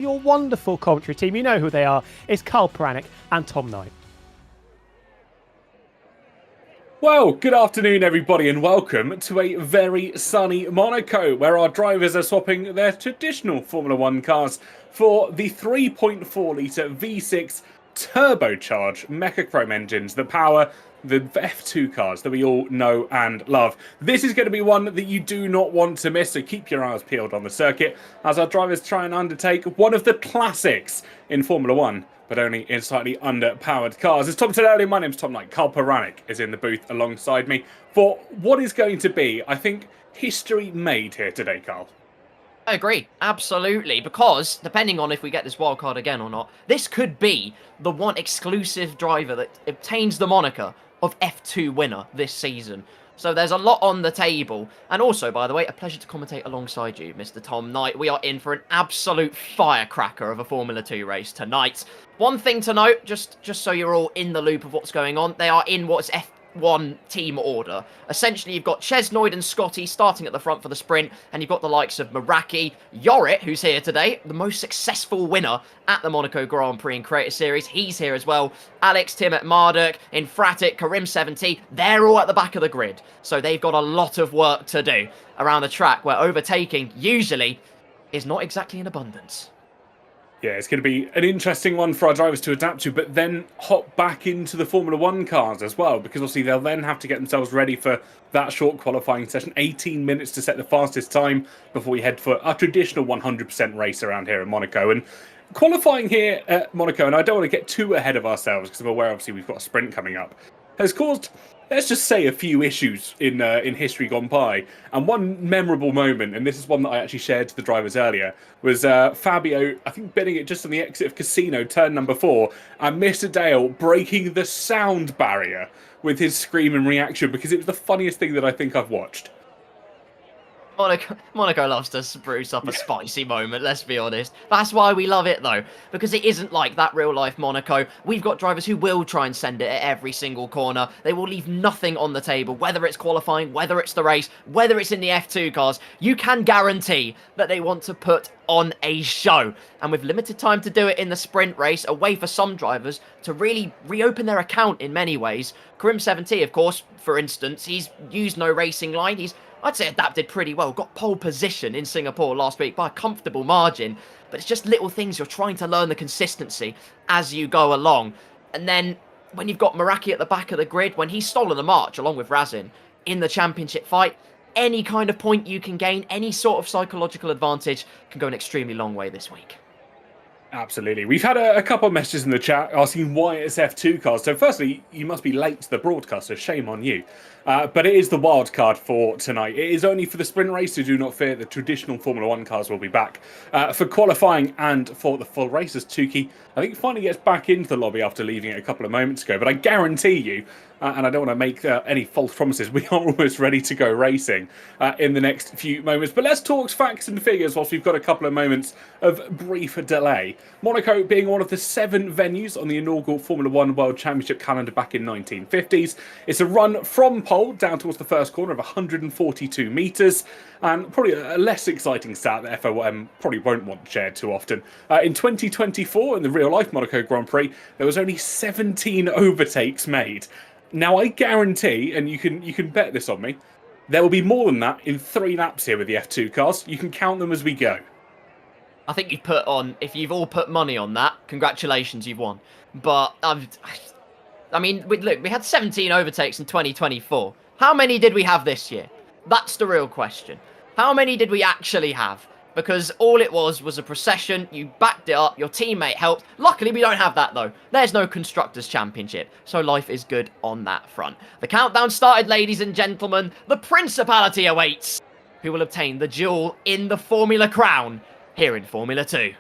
Your wonderful commentary team, you know who they are. It's Carl Pranic and Tom Knight. Well, good afternoon, everybody, and welcome to a very sunny Monaco, where our drivers are swapping their traditional Formula One cars for the 3.4-litre V6 turbocharged Mechachrome engines that power the F2 cars that we all know and love. This is going to be one that you do not want to miss, so keep your eyes peeled on the circuit as our drivers try and undertake one of the classics in Formula One, but only in slightly underpowered cars. As Tom said earlier, my name's Tom Knight. Carl Pranic is in the booth alongside me for what is going to be, I think, history made here today, Carl. I agree, absolutely, because depending on if we get this wildcard again or not, this could be the one exclusive driver that obtains the moniker of F2 winner this season. So there's a lot on the table. And also, by the way, a pleasure to commentate alongside you, Mr. Tom Knight. We are in for an absolute firecracker of a Formula 2 race tonight. One thing to note, just so you're all in the loop of what's going on, they are in what's F1 team order. Essentially, you've got Chesnoid and Scotty starting at the front for the sprint, and you've got the likes of Meraki, Yorit, who's here today, the most successful winner at the Monaco Grand Prix and Creator Series. He's here as well. Alex, Tim at Marduk, Infratic, Karim 70, they're all at the back of the grid. So they've got a lot of work to do around the track where overtaking usually is not exactly in abundance. Yeah, it's going to be an interesting one for our drivers to adapt to, but then hop back into the Formula One cars as well, because obviously they'll then have to get themselves ready for that short qualifying session. 18 minutes to set the fastest time before we head for a traditional 100% race around here in Monaco. And qualifying here at Monaco, and I don't want to get too ahead of ourselves because I'm aware obviously we've got a sprint coming up, has caused, let's just say, a few issues in history gone by. And one memorable moment, and this is one that I actually shared to the drivers earlier, was Fabio, I think, bidding it just on the exit of Casino, turn number 4, and Mr. Dale breaking the sound barrier with his scream and reaction, because it was the funniest thing that I think I've watched. Monaco loves to spruce up a spicy moment, let's be honest. That's why we love it, though, because it isn't like that real-life Monaco. We've got drivers who will try and send it at every single corner. They will leave nothing on the table, whether it's qualifying, whether it's the race, whether it's in the F2 cars. You can guarantee that they want to put on a show. And with limited time to do it in the sprint race, a way for some drivers to really reopen their account in many ways. Karim 70, of course, for instance, he's used no racing line. He's, I'd say, adapted pretty well. Got pole position in Singapore last week by a comfortable margin. But it's just little things. You're trying to learn the consistency as you go along. And then when you've got Meraki at the back of the grid, when he's stolen the march along with Razin in the championship fight, any kind of point you can gain, any sort of psychological advantage can go an extremely long way this week. Absolutely. We've had a couple of messages in the chat asking why it's F2 cars. So firstly, you must be late to the broadcast, so shame on you. But it is the wild card for tonight. It is only for the sprint race, so do not fear. The traditional Formula One cars will be back for qualifying and for the full race, as Tukey, I think, finally gets back into the lobby after leaving it a couple of moments ago. But I guarantee you, and I don't want to make any false promises, we are almost ready to go racing in the next few moments. But let's talk facts and figures whilst we've got a couple of moments of brief delay. Monaco being one of the 7 venues on the inaugural Formula One World Championship calendar back in 1950s. It's a run from pole down towards the first corner of 142 metres, and probably a less exciting stat that FOM probably won't want shared too often. In 2024, in the real-life Monaco Grand Prix, there was only 17 overtakes made. Now, I guarantee, and you can bet this on me, there will be more than that in 3 laps here with the F2 cars. You can count them as we go. I think you've put on, if you've all put money on that, congratulations, you've won. But, I mean, look, we had 17 overtakes in 2024. How many did we have this year? That's the real question. How many did we actually have? Because all it was a procession, you backed it up, your teammate helped. Luckily, we don't have that, though. There's no Constructors' Championship, so life is good on that front. The countdown started, ladies and gentlemen. The Principality awaits, who will obtain the jewel in the Formula Crown here in Formula 2.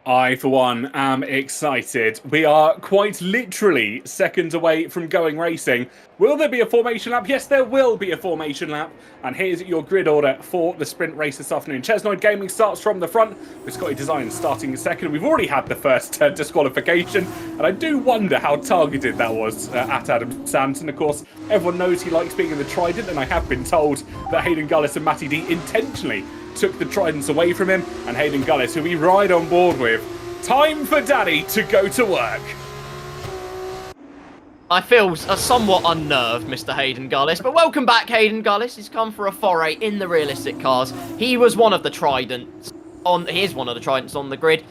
I, for one, am excited. We are quite literally seconds away from going racing. Will there be a formation lap? Yes, there will be a formation lap. And here's your grid order for the sprint race this afternoon. Chesnoid Gaming starts from the front, with Scotty Design starting second. We've already had the first disqualification, and I do wonder how targeted that was at Adam Sanson. Of course, everyone knows he likes being in the Trident, and I have been told that Hayden Gullis and Matty D intentionally took the tridents away from him, and Hayden Gullis, who we ride on board with. Time for Daddy to go to work. I feel somewhat unnerved, Mr. Hayden Gullis, but welcome back, Hayden Gullis. He's come for a foray in the realistic cars. He was one of the tridents he is one of the tridents on the grid.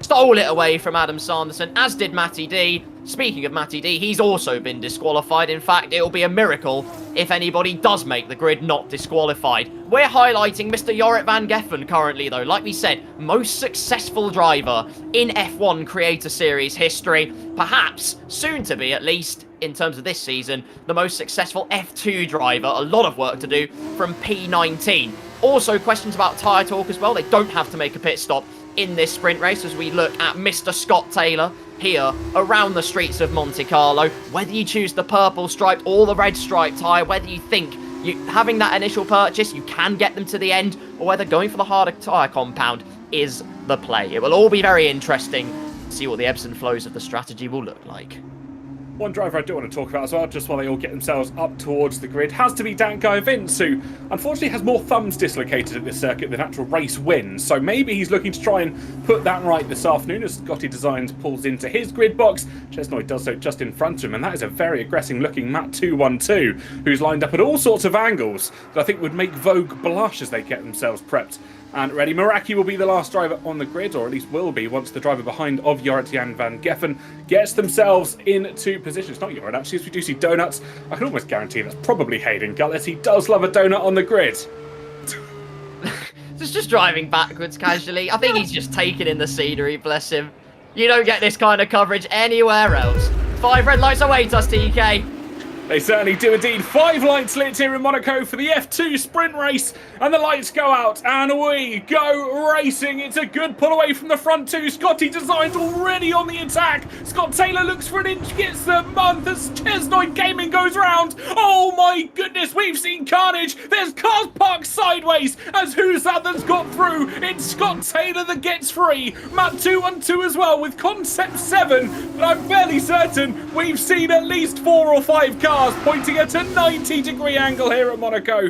Stole it away from Adam Sanderson, as did Matty D. Speaking of Matty D, he's also been disqualified. In fact, it'll be a miracle if anybody does make the grid not disqualified. We're highlighting Mr. Jorrit van Geffen currently, though. Like we said, most successful driver in F1 Creator Series history. Perhaps, soon to be at least, in terms of this season, the most successful F2 driver. A lot of work to do from P19. Also, questions about tyre talk as well. They don't have to make a pit stop in this sprint race as we look at Mr. Scott Taylor here around the streets of Monte Carlo. Whether you choose the purple striped or the red striped tyre, whether you think having that initial purchase, you can get them to the end, or whether going for the harder tyre compound is the play. It will all be very interesting to see what the ebbs and flows of the strategy will look like. One driver I do want to talk about as well, just while they all get themselves up towards the grid, has to be that guy Vince, who unfortunately has more thumbs dislocated at this circuit than actual race wins. So maybe he's looking to try and put that right this afternoon as Scotty Designs pulls into his grid box. Chesnoy does so just in front of him, and that is a very aggressive looking Matt 212, who's lined up at all sorts of angles that I think would make Vogue blush as they get themselves prepped and ready. Meraki will be the last driver on the grid, or at least will be, once the driver behind of Jorrit van Geffen gets themselves into position. It's not Jorrit, actually, as we do see donuts. I can almost guarantee that's probably Hayden Gullis. He does love a donut on the grid. Just driving backwards casually. I think he's just taking in the scenery, bless him. You don't get this kind of coverage anywhere else. 5 red lights await us, TK. They certainly do indeed. 5 lights lit here in Monaco for the F2 sprint race, and the lights go out, and we go racing. It's a good pull away from the front two. Scotty Designs already on the attack. Scott Taylor looks for an inch, gets the month as Chesnoy Gaming goes round. Oh my goodness, we've seen carnage. There's cars parked sideways as who's that that's got through? It's Scott Taylor that gets free. Matt 212 as well with Concept 7, but I'm fairly certain we've seen at least 4 or 5 cars pointing at a 90-degree angle here at Monaco.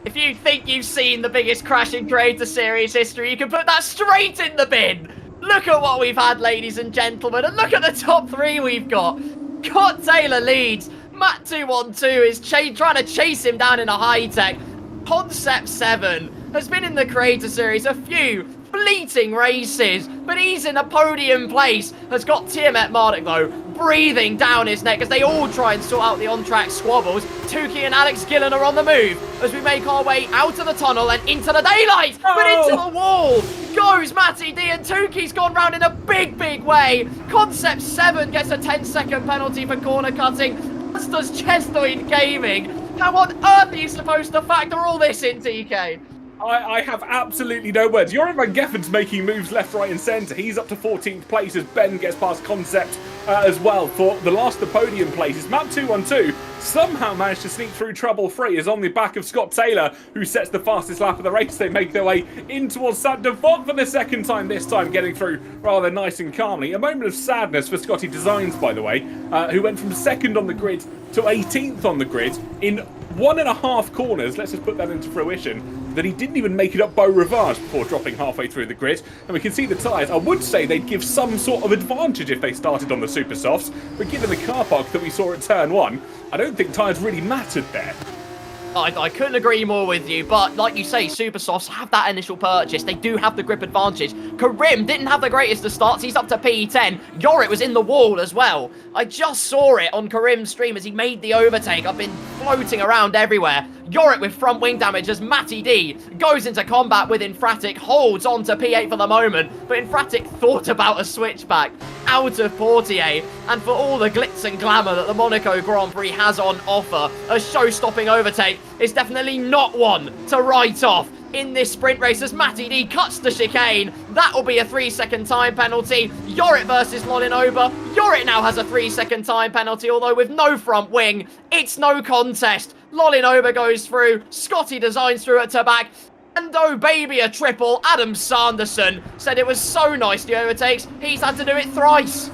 If you think you've seen the biggest crash in Creator Series history, you can put that straight in the bin. Look at what we've had, ladies and gentlemen, and look at the top 3 we've got. Scott Taylor leads. Matt 212 is trying to chase him down in a high-tech. Concept 7 has been in the Creator Series a few fleeting races, but he's in a podium place. Has got Tiamat Marduk, though, breathing down his neck as they all try and sort out the on-track squabbles. Tukey and Alex Gillen are on the move as we make our way out of the tunnel and into the daylight, but into the wall goes Matty D, and Tukey's gone round in a big way. Concept 7 gets a 10-second penalty for corner cutting, as does Chesnoy Gaming. How on earth are you supposed to factor all this in, TK? I have absolutely no words. Jorrit van Geffen's making moves left, right and centre. He's up to 14th place as Ben gets past Concept as well for the last of the podium places. Matt 212 somehow managed to sneak through trouble-free, is on the back of Scott Taylor, who sets the fastest lap of the race. They make their way in towards Sainte Devote for the second time, this time getting through rather nice and calmly. A moment of sadness for Scotty Designs, by the way, who went from 2nd on the grid to 18th on the grid in 1.5 corners. Let's just put that into fruition. That he didn't even make it up Beau Rivage before dropping halfway through the grid. And we can see the tyres. I would say they'd give some sort of advantage if they started on the super softs, but given the car park that we saw at turn 1, I don't think tyres really mattered there. I couldn't agree more with you, but like you say, Super Softs have that initial purchase. They do have the grip advantage. Karim didn't have the greatest of starts. He's up to P10. Jorrit was in the wall as well. I just saw it on Karim's stream as he made the overtake. I've been floating around everywhere. Jorrit with front wing damage as Matty D goes into combat with Infratic, holds on to P8 for the moment, but Infratic thought about a switchback out of Portier, and for all the glitz and glamour that the Monaco Grand Prix has on offer, a show-stopping overtake is definitely not one to write off in this sprint race as Matty D cuts the chicane. That will be a 3-second time penalty. Jorrit versus Lolinoba. Jorrit now has a 3-second time penalty, although with no front wing, it's no contest. Lolinoba goes through. Scotty Designs through at Tabac. And oh baby, a triple. Adam Sanderson said it was so nice the overtakes, he's had to do it thrice.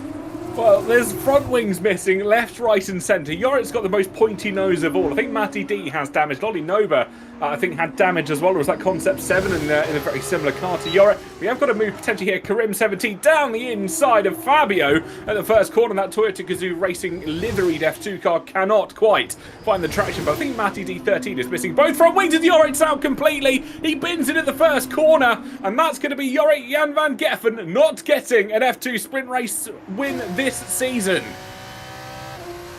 Well, there's front wings missing, left, right and centre. Jorrit's got the most pointy nose of all. I think Matty D has damage. Lolinoba I think had damage as well, or was that Concept 7 in a very similar car to Yorick? We have got to move potentially here. Karim 17 down the inside of Fabio at the first corner. That Toyota Gazoo Racing liveried F2 car cannot quite find the traction, but I think Matty D13 is missing both front wings, and Yorick's out completely. He bins it at the first corner, and that's going to be Yorick Jan van Geffen not getting an F2 sprint race win this season.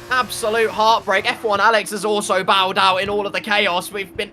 Absolute heartbreak. F1 Alex has also bowed out in all of the chaos. We've been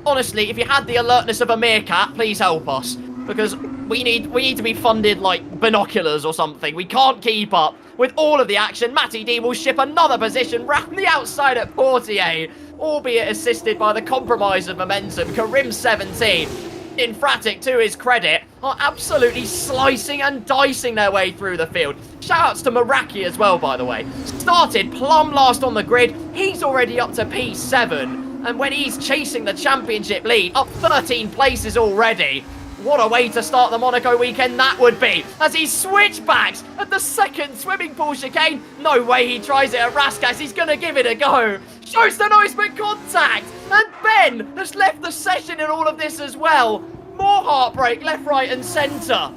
honestly, if you had the alertness of a meerkat, please help us, because we need to be funded like binoculars or something. We can't keep up with all of the action. Matty D will ship another position round the outside at Portier, albeit assisted by the compromise of momentum. Karim 17, Infratic, to his credit, are absolutely slicing and dicing their way through the field. Shoutouts to Meraki as well, by the way. Started plumb last on the grid. He's already up to P7. And when he's chasing the championship lead, up 13 places already. What a way to start the Monaco weekend that would be, as he switchbacks at the second swimming pool chicane. No way he tries it at Raskas, he's going to give it a go. Shows the noise but contact. And Ben has left the session in all of this as well. More heartbreak left, right and centre.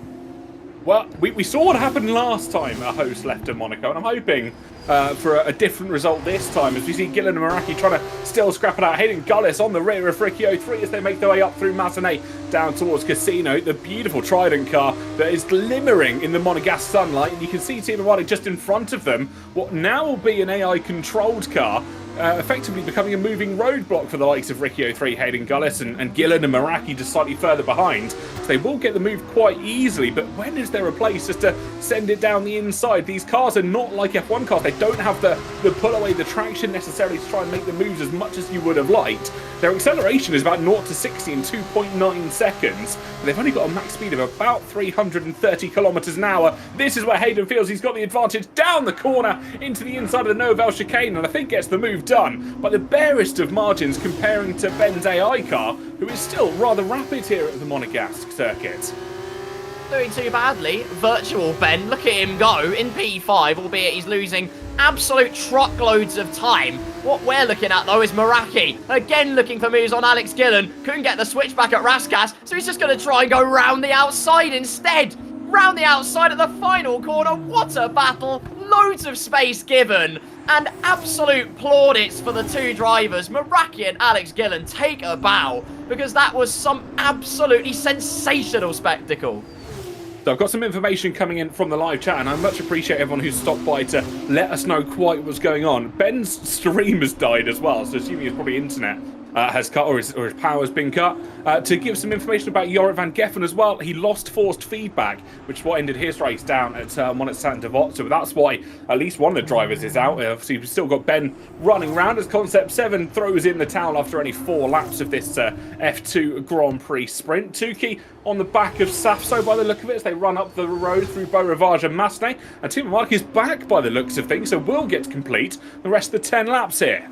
Well, we saw what happened last time a host left in Monaco, and I'm hoping for a different result this time, as we see Gillen and Meraki trying to still scrap it out. Hayden Gullis on the rear of Riccio 3 as they make their way up through Mazenay down towards Casino. The beautiful Trident car that is glimmering in the Monegasque sunlight, and you can see Team Amadi just in front of them. What now will be an AI-controlled car, effectively becoming a moving roadblock for the likes of Riccio 3, Hayden Gullis, and Gillen and Meraki just slightly further behind. So they will get the move quite easily, but when is there a place just to send it down the inside? These cars are not like F1 cars. They don't have the pull away, the traction necessarily to try and make the moves as much as you would have liked. Their acceleration is about 0 to 60 in 2.9 seconds. But they've only got a max speed of about 330 kilometers an hour. This is where Hayden feels he's got the advantage down the corner into the inside of the Novel chicane, and I think gets the move done by the barest of margins comparing to Ben's AI car, who is still rather rapid here at the Monegasque circuit. Doing too badly. Virtual Ben, look at him go in P5, albeit he's losing absolute truckloads of time. What we're looking at, though, is Meraki. Again, looking for moves on Alex Gillen. Couldn't get the switch back at Raskas, so he's just going to try and go round the outside instead. Round the outside at the final corner. What a battle. Loads of space given. And absolute plaudits for the two drivers. Meraki and Alex Gillen take a bow, because that was some absolutely sensational spectacle. So I've got some information coming in from the live chat, and I much appreciate everyone who's stopped by to let us know quite what's going on. Ben's stream has died as well, so assuming it's probably internet has cut, or his power's been cut. To give some information about Yorick van Geffen as well, he lost forced feedback, which is what ended his race down at one at Saint Devot, so that's why at least one of the drivers is out. Obviously, we've still got Ben running around as Concept 7 throws in the towel after only 4 laps of this F2 Grand Prix sprint. Tukey on the back of Safso by the look of it as they run up the road through Beau Rivage and Massenet, and Tim Mark is back by the looks of things, so we'll get to complete the rest of the 10 laps here.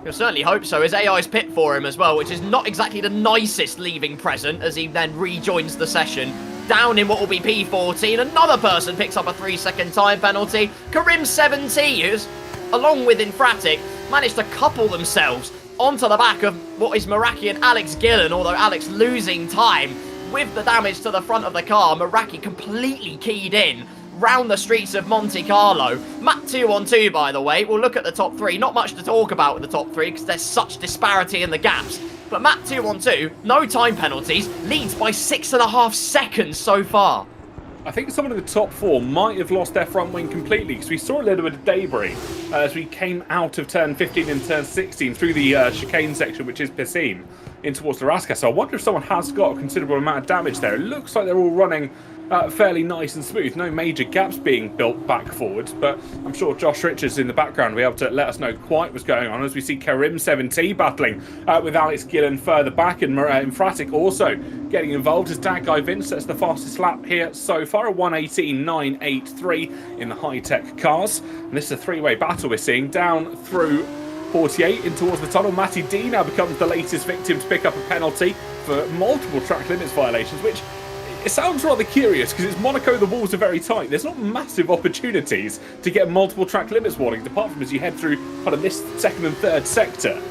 You'll certainly hope so, as AI's pit for him as well, which is not exactly the nicest leaving present as he then rejoins the session. Down in what will be P14, another person picks up a 3-second time penalty. Karim 17, who's, along with Infratic, managed to couple themselves onto the back of what is Meraki and Alex Gillen, although Alex losing time with the damage to the front of the car. Meraki completely keyed in round the streets of Monte Carlo. Matt 2-on-2, by the way. We'll look at the top 3. Not much to talk about with the top 3 because there's such disparity in the gaps. But Matt 2-on-2, no time penalties, leads by 6.5 seconds so far. I think someone in the top 4 might have lost their front wing completely, because we saw a little bit of debris as we came out of turn 15 and turn 16 through the chicane section, which is Piscine, in towards the Raskas. So I wonder if someone has got a considerable amount of damage there. It looks like they're all running fairly nice and smooth. No major gaps being built back forwards, but I'm sure Josh Richards in the background will be able to let us know quite what's going on as we see Karim 7T battling with Alex Gillen further back, and Infratic also getting involved as that guy Vince sets the fastest lap here so far, a 1:18.983 in the high-tech cars. And this is a 3-way battle we're seeing down through Portier in towards the tunnel. Matty D now becomes the latest victim to pick up a penalty for multiple track limits violations, which it sounds rather curious because it's Monaco, the walls are very tight. There's not massive opportunities to get multiple track limits warnings, apart from as you head through kind of this second and third sector.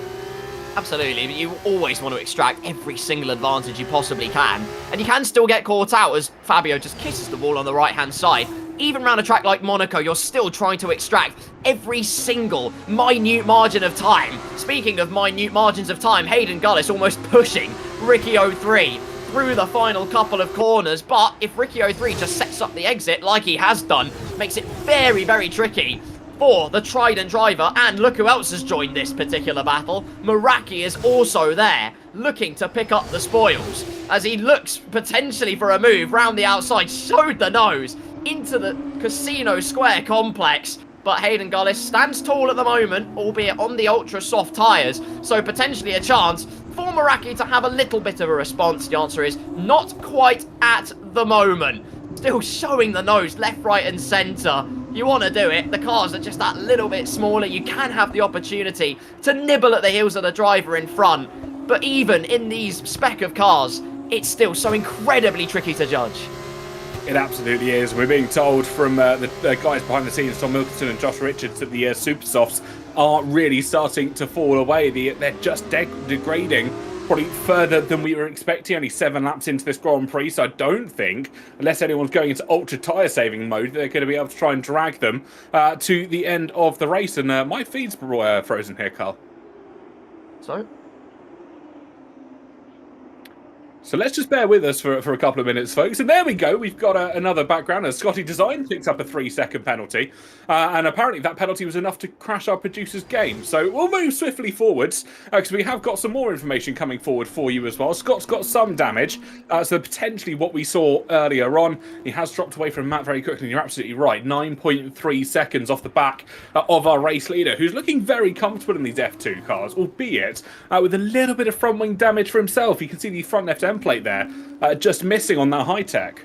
Absolutely, but you always want to extract every single advantage you possibly can. And you can still get caught out as Fabio just kisses the wall on the right-hand side. Even around a track like Monaco, you're still trying to extract every single minute margin of time. Speaking of minute margins of time, Hayden Gullis almost pushing Ricky 03 through the final couple of corners. But if Ricky 03 just sets up the exit like he has done, makes it very, very tricky for the Trident driver. And look who else has joined this particular battle. Meraki is also there, looking to pick up the spoils, as he looks potentially for a move round the outside, showed the nose into the Casino Square complex. But Hayden Gullis stands tall at the moment, albeit on the ultra soft tyres, so potentially a chance for Meraki to have a little bit of a response. The answer is not quite at the moment. Still showing the nose left, right and centre. You want to do it. The cars are just that little bit smaller. You can have the opportunity to nibble at the heels of the driver in front. But even in these spec of cars, it's still so incredibly tricky to judge. It absolutely is. We're being told from the guys behind the scenes, Tom Wilkinson and Josh Richards, that the Super Softs are really starting to fall away. They're just degrading probably further than we were expecting. Only 7 laps into this Grand Prix, so I don't think, unless anyone's going into ultra tyre saving mode, they're going to be able to try and drag them to the end of the race. And my feed's frozen here, Carl. So let's just bear with us for a couple of minutes, folks. And there we go. We've got another background. As Scotty Design picks up a 3-second penalty. And apparently that penalty was enough to crash our producer's game. So we'll move swiftly forwards, because we have got some more information coming forward for you as well. Scott's got some damage. So potentially what we saw earlier on, he has dropped away from Matt very quickly. And you're absolutely right. 9.3 seconds off the back of our race leader, who's looking very comfortable in these F2 cars, albeit with a little bit of front wing damage for himself. You can see the front left end plate there, just missing on that high tech.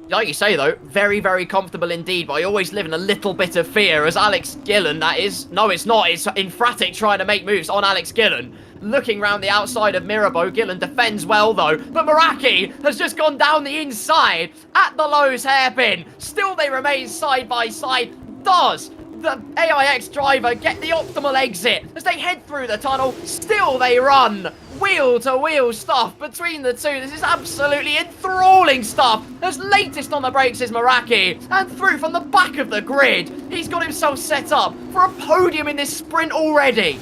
Like you say though, very, very comfortable indeed, but I always live in a little bit of fear as Alex Gillen, that is. No, it's not. It's Infratic trying to make moves on Alex Gillen. Looking round the outside of Mirabeau. Gillen defends well though, but Meraki has just gone down the inside at the Lowe's hairpin. Still they remain side by side. Does the AIX driver get the optimal exit as they head through the tunnel? Still they run wheel-to-wheel stuff between the two. This is absolutely enthralling stuff. As latest on the brakes is Meraki, and through from the back of the grid. He's got himself set up for a podium in this sprint already.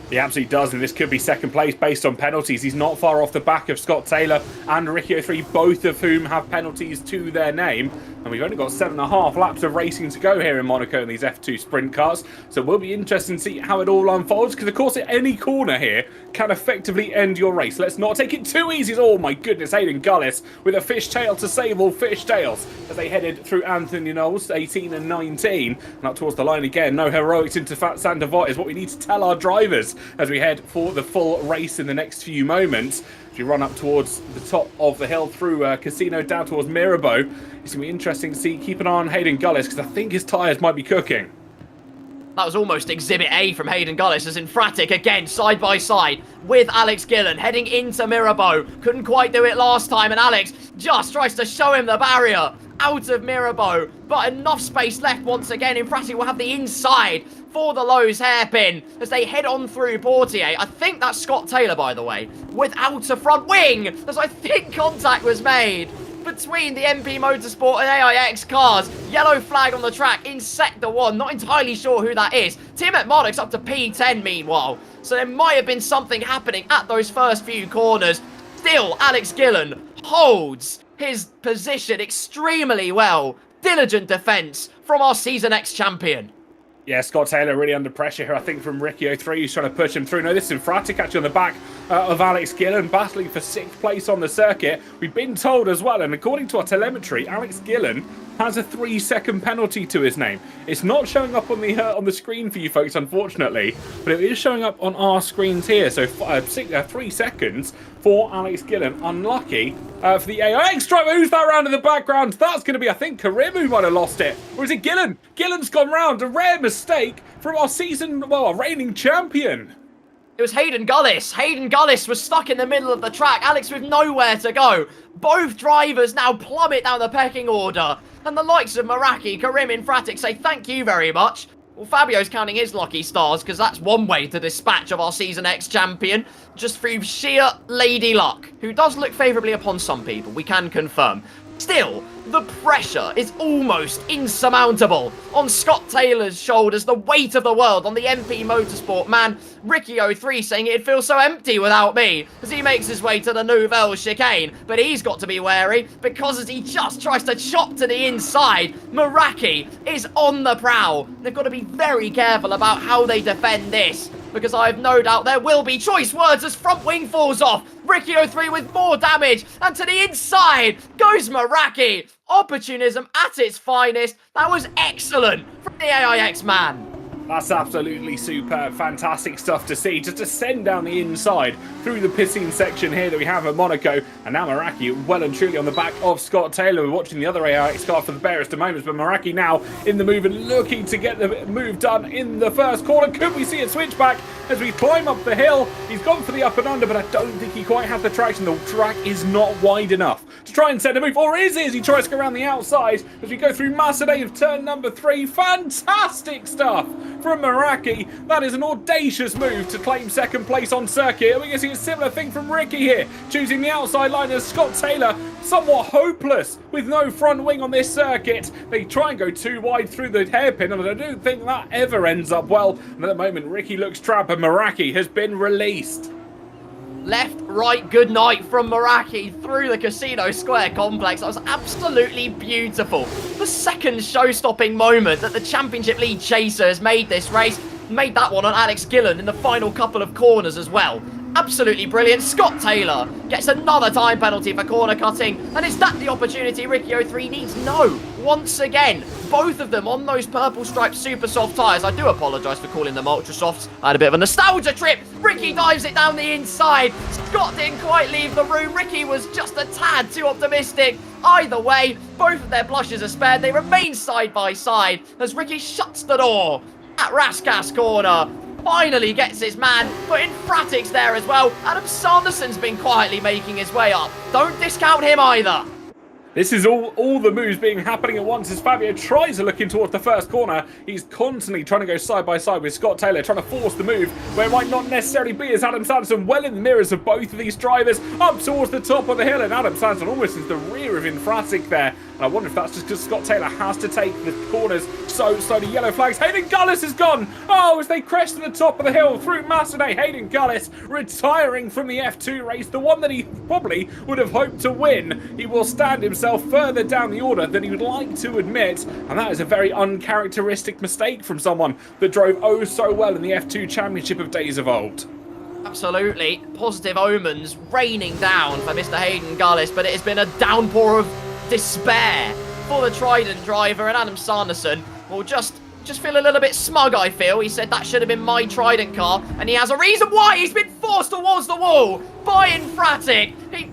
He absolutely does, and this could be second place based on penalties. He's not far off the back of Scott Taylor and Ricky 03, both of whom have penalties to their name. And we've only got 7.5 laps of racing to go here in Monaco in these F2 sprint cars. So it will be interesting to see how it all unfolds, because of course at any corner here can effectively end your race. Let's not take it too easy. Oh my goodness, Hayden Gullis with a fishtail to save all fishtails as they headed through Anthony Knowles, 18 and 19. And up towards the line again. No heroics into Sandavot is what we need to tell our drivers as we head for the full race in the next few moments. As we run up towards the top of the hill through Casino down towards Mirabeau, it's going to be interesting to see. Keep an eye on Hayden Gullis, because I think his tyres might be cooking. That was almost Exhibit A from Hayden Gullis as Infratic again side by side with Alex Gillen heading into Mirabeau. Couldn't quite do it last time, and Alex just tries to show him the barrier out of Mirabeau, but enough space left once again. Infratic will have the inside for the Lowe's hairpin as they head on through Portier. I think that's Scott Taylor, by the way, without a front wing, as I think contact was made between the MP Motorsport and AIX cars. Yellow flag on the track in Sector 1. Not entirely sure who that is. Team Atmonics up to P10 meanwhile. So there might have been something happening at those first few corners. Still, Alex Gillen holds his position extremely well. Diligent defense from our Season X champion. Yeah, Scott Taylor really under pressure here, I think, from Ricky 03, who's trying to push him through. No, this is Infratic actually on the back of Alex Gillen, battling for 6th place on the circuit. We've been told as well, and according to our telemetry, Alex Gillen has a 3-second penalty to his name. It's not showing up on the screen for you folks, unfortunately, but it is showing up on our screens here. So 3 seconds for Alex Gillen. Unlucky for the AIX driver. Who's that round in the background? That's going to be, I think, Karim who might have lost it. Or is it Gillen? Gillen's gone round. A rare mistake from our our reigning champion. It was Hayden Gullis. Hayden Gullis was stuck in the middle of the track. Alex with nowhere to go. Both drivers now plummet down the pecking order. And the likes of Meraki, Karim, Infratic say thank you very much. Well, Fabio's counting his lucky stars, because that's one way to dispatch of our Season X champion, just through sheer lady luck, who does look favourably upon some people, we can confirm. Still, the pressure is almost insurmountable on Scott Taylor's shoulders, the weight of the world on the MP Motorsport man, Ricky03 saying it'd feel so empty without me as he makes his way to the Nouvelle chicane, but he's got to be wary because as he just tries to chop to the inside, Meraki is on the prowl. They've got to be very careful about how they defend this, because I have no doubt there will be choice words as front wing falls off. Ricky03 with more damage, and to the inside goes Meraki. Opportunism at its finest. That was excellent from the AIX man. That's absolutely superb, fantastic stuff to see. Just to send down the inside through the pissing section here that we have at Monaco. And now Meraki well and truly on the back of Scott Taylor. We're watching the other AIX car for the barest of moments, but Meraki now in the move and looking to get the move done in the first corner. Could we see a switchback as we climb up the hill? He's gone for the up and under, but I don't think he quite has the traction. The track is not wide enough to try and send a move, or is it as he tries to go around the outside as we go through Macedon of turn number 3. Fantastic stuff from Meraki. That is an audacious move to claim second place on circuit. And we can see a similar thing from Ricky here, choosing the outside line as Scott Taylor, somewhat hopeless with no front wing on this circuit. They try and go too wide through the hairpin, and I don't think that ever ends up well. And at the moment, Ricky looks trapped, and Meraki has been released. Left, right, good night from Meraki through the Casino Square complex. That was absolutely beautiful. The second show-stopping moment that the Championship Lead Chaser has made this race. Made that one on Alex Gillen in the final couple of corners as well. Absolutely brilliant. Scott Taylor gets another time penalty for corner cutting. And is that the opportunity Ricky03 needs? No. Once again, both of them on those purple striped super soft tyres. I do apologise for calling them ultra softs. I had a bit of a nostalgia trip. Ricky dives it down the inside. Scott didn't quite leave the room. Ricky was just a tad too optimistic. Either way, both of their blushes are spared. They remain side by side as Ricky shuts the door at Raskas corner. Finally gets his man, but in Fratics there as well. Adam Sanderson's been quietly making his way up. Don't discount him either. This is all the moves happening at once as Fabio tries to look in towards the first corner. He's constantly trying to go side by side with Scott Taylor, trying to force the move where it might not necessarily be, as Adam Sanderson well in the mirrors of both of these drivers up towards the top of the hill, and Adam Sanderson almost into the rear of Infratic there. And I wonder if that's just because Scott Taylor has to take the corners so slowly. Yellow flags. Hayden Gullis is gone. Oh, as they crest to the top of the hill through Macedon. Hayden Gullis retiring from the F2 race, the one that he probably would have hoped to win. He will stand himself further down the order than he would like to admit, and that is a very uncharacteristic mistake from someone that drove oh so well in the F2 Championship of days of old. Absolutely. Positive omens raining down for Mr. Hayden Gullis, but it has been a downpour of despair for the Trident driver, and Adam Sanderson will just feel a little bit smug, I feel. He said that should have been my Trident car, and he has a reason why he's been forced towards the wall by Infratic. He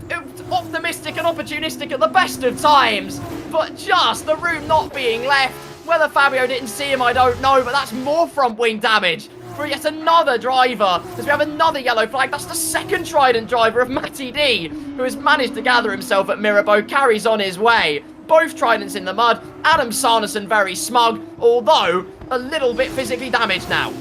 optimistic and opportunistic at the best of times, but just the room not being left. Whether Fabio didn't see him, I don't know, but that's more front wing damage for yet another driver, as we have another yellow flag. That's the second Trident driver of Matty D, who has managed to gather himself at Mirabeau, carries on his way. Both Tridents in the mud. Adam Sanderson very smug, although a little bit physically damaged now.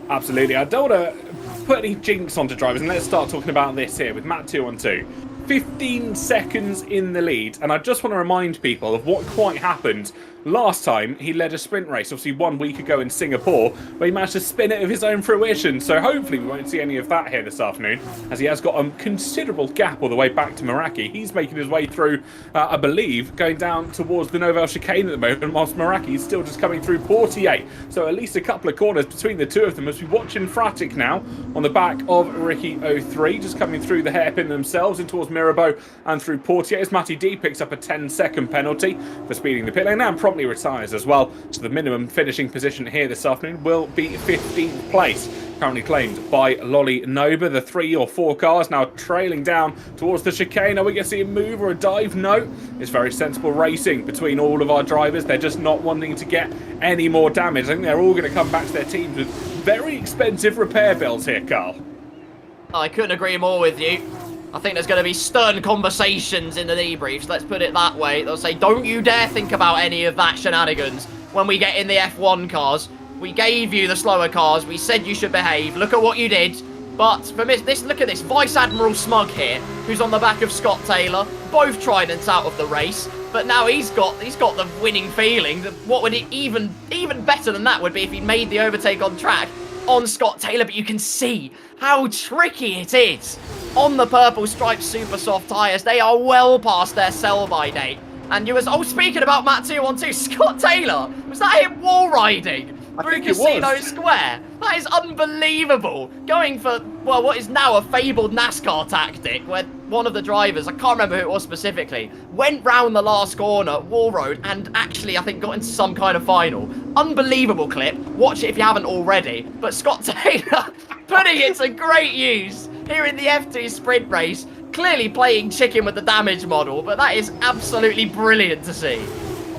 Absolutely. I don't want to put any jinx onto drivers, and let's start talking about this here with Matt 2 on 2. 15 seconds in the lead, and I just want to remind people of what quite happened last time he led a sprint race, obviously 1 week ago in Singapore, where he managed to spin it of his own fruition. So hopefully we won't see any of that here this afternoon, as he has got a considerable gap all the way back to Meraki. He's making his way through, I believe, going down towards the Nouvelle chicane at the moment, whilst Meraki is still just coming through Portier. So at least a couple of corners between the two of them, as we watch Infratic now on the back of Ricky03, just coming through the hairpin themselves in towards Mirabeau and through Portier, as Matty D picks up a 10-second penalty for speeding the pit lane now, promptly retires as well. So the minimum finishing position here this afternoon will be 15th place, currently claimed by Lolly Noba. The 3 or 4 cars now trailing down towards the chicane. Are we going to see a move or a dive? No. It's very sensible racing between all of our drivers. They're just not wanting to get any more damage. I think they're all going to come back to their teams with very expensive repair bills here, Carl. I couldn't agree more with you. I think there's going to be stern conversations in the debriefs, let's put it that way. They'll say, don't you dare think about any of that shenanigans when we get in the F1 cars. We gave you the slower cars. We said you should behave. Look at what you did. But for this, look at this. Vice Admiral Smug here, who's on the back of Scott Taylor. Both tridents out of the race. But now he's got the winning feeling. What would it even better than that would be if he made the overtake on track on Scott Taylor. But you can see how tricky it is on the purple striped super soft tyres. They are well past their sell-by date. And you was, speaking about Matt 212, Scott Taylor, was that him wall riding through Casino Square? That is unbelievable. Going for, well, what is now a fabled NASCAR tactic, where one of the drivers, I can't remember who it was specifically, went round the last corner, wall rode, and actually, I think, got into some kind of final. Unbelievable clip. Watch it if you haven't already. But Scott Taylor putting it to great use here in the F2 sprint race. Clearly playing chicken with the damage model, but that is absolutely brilliant to see.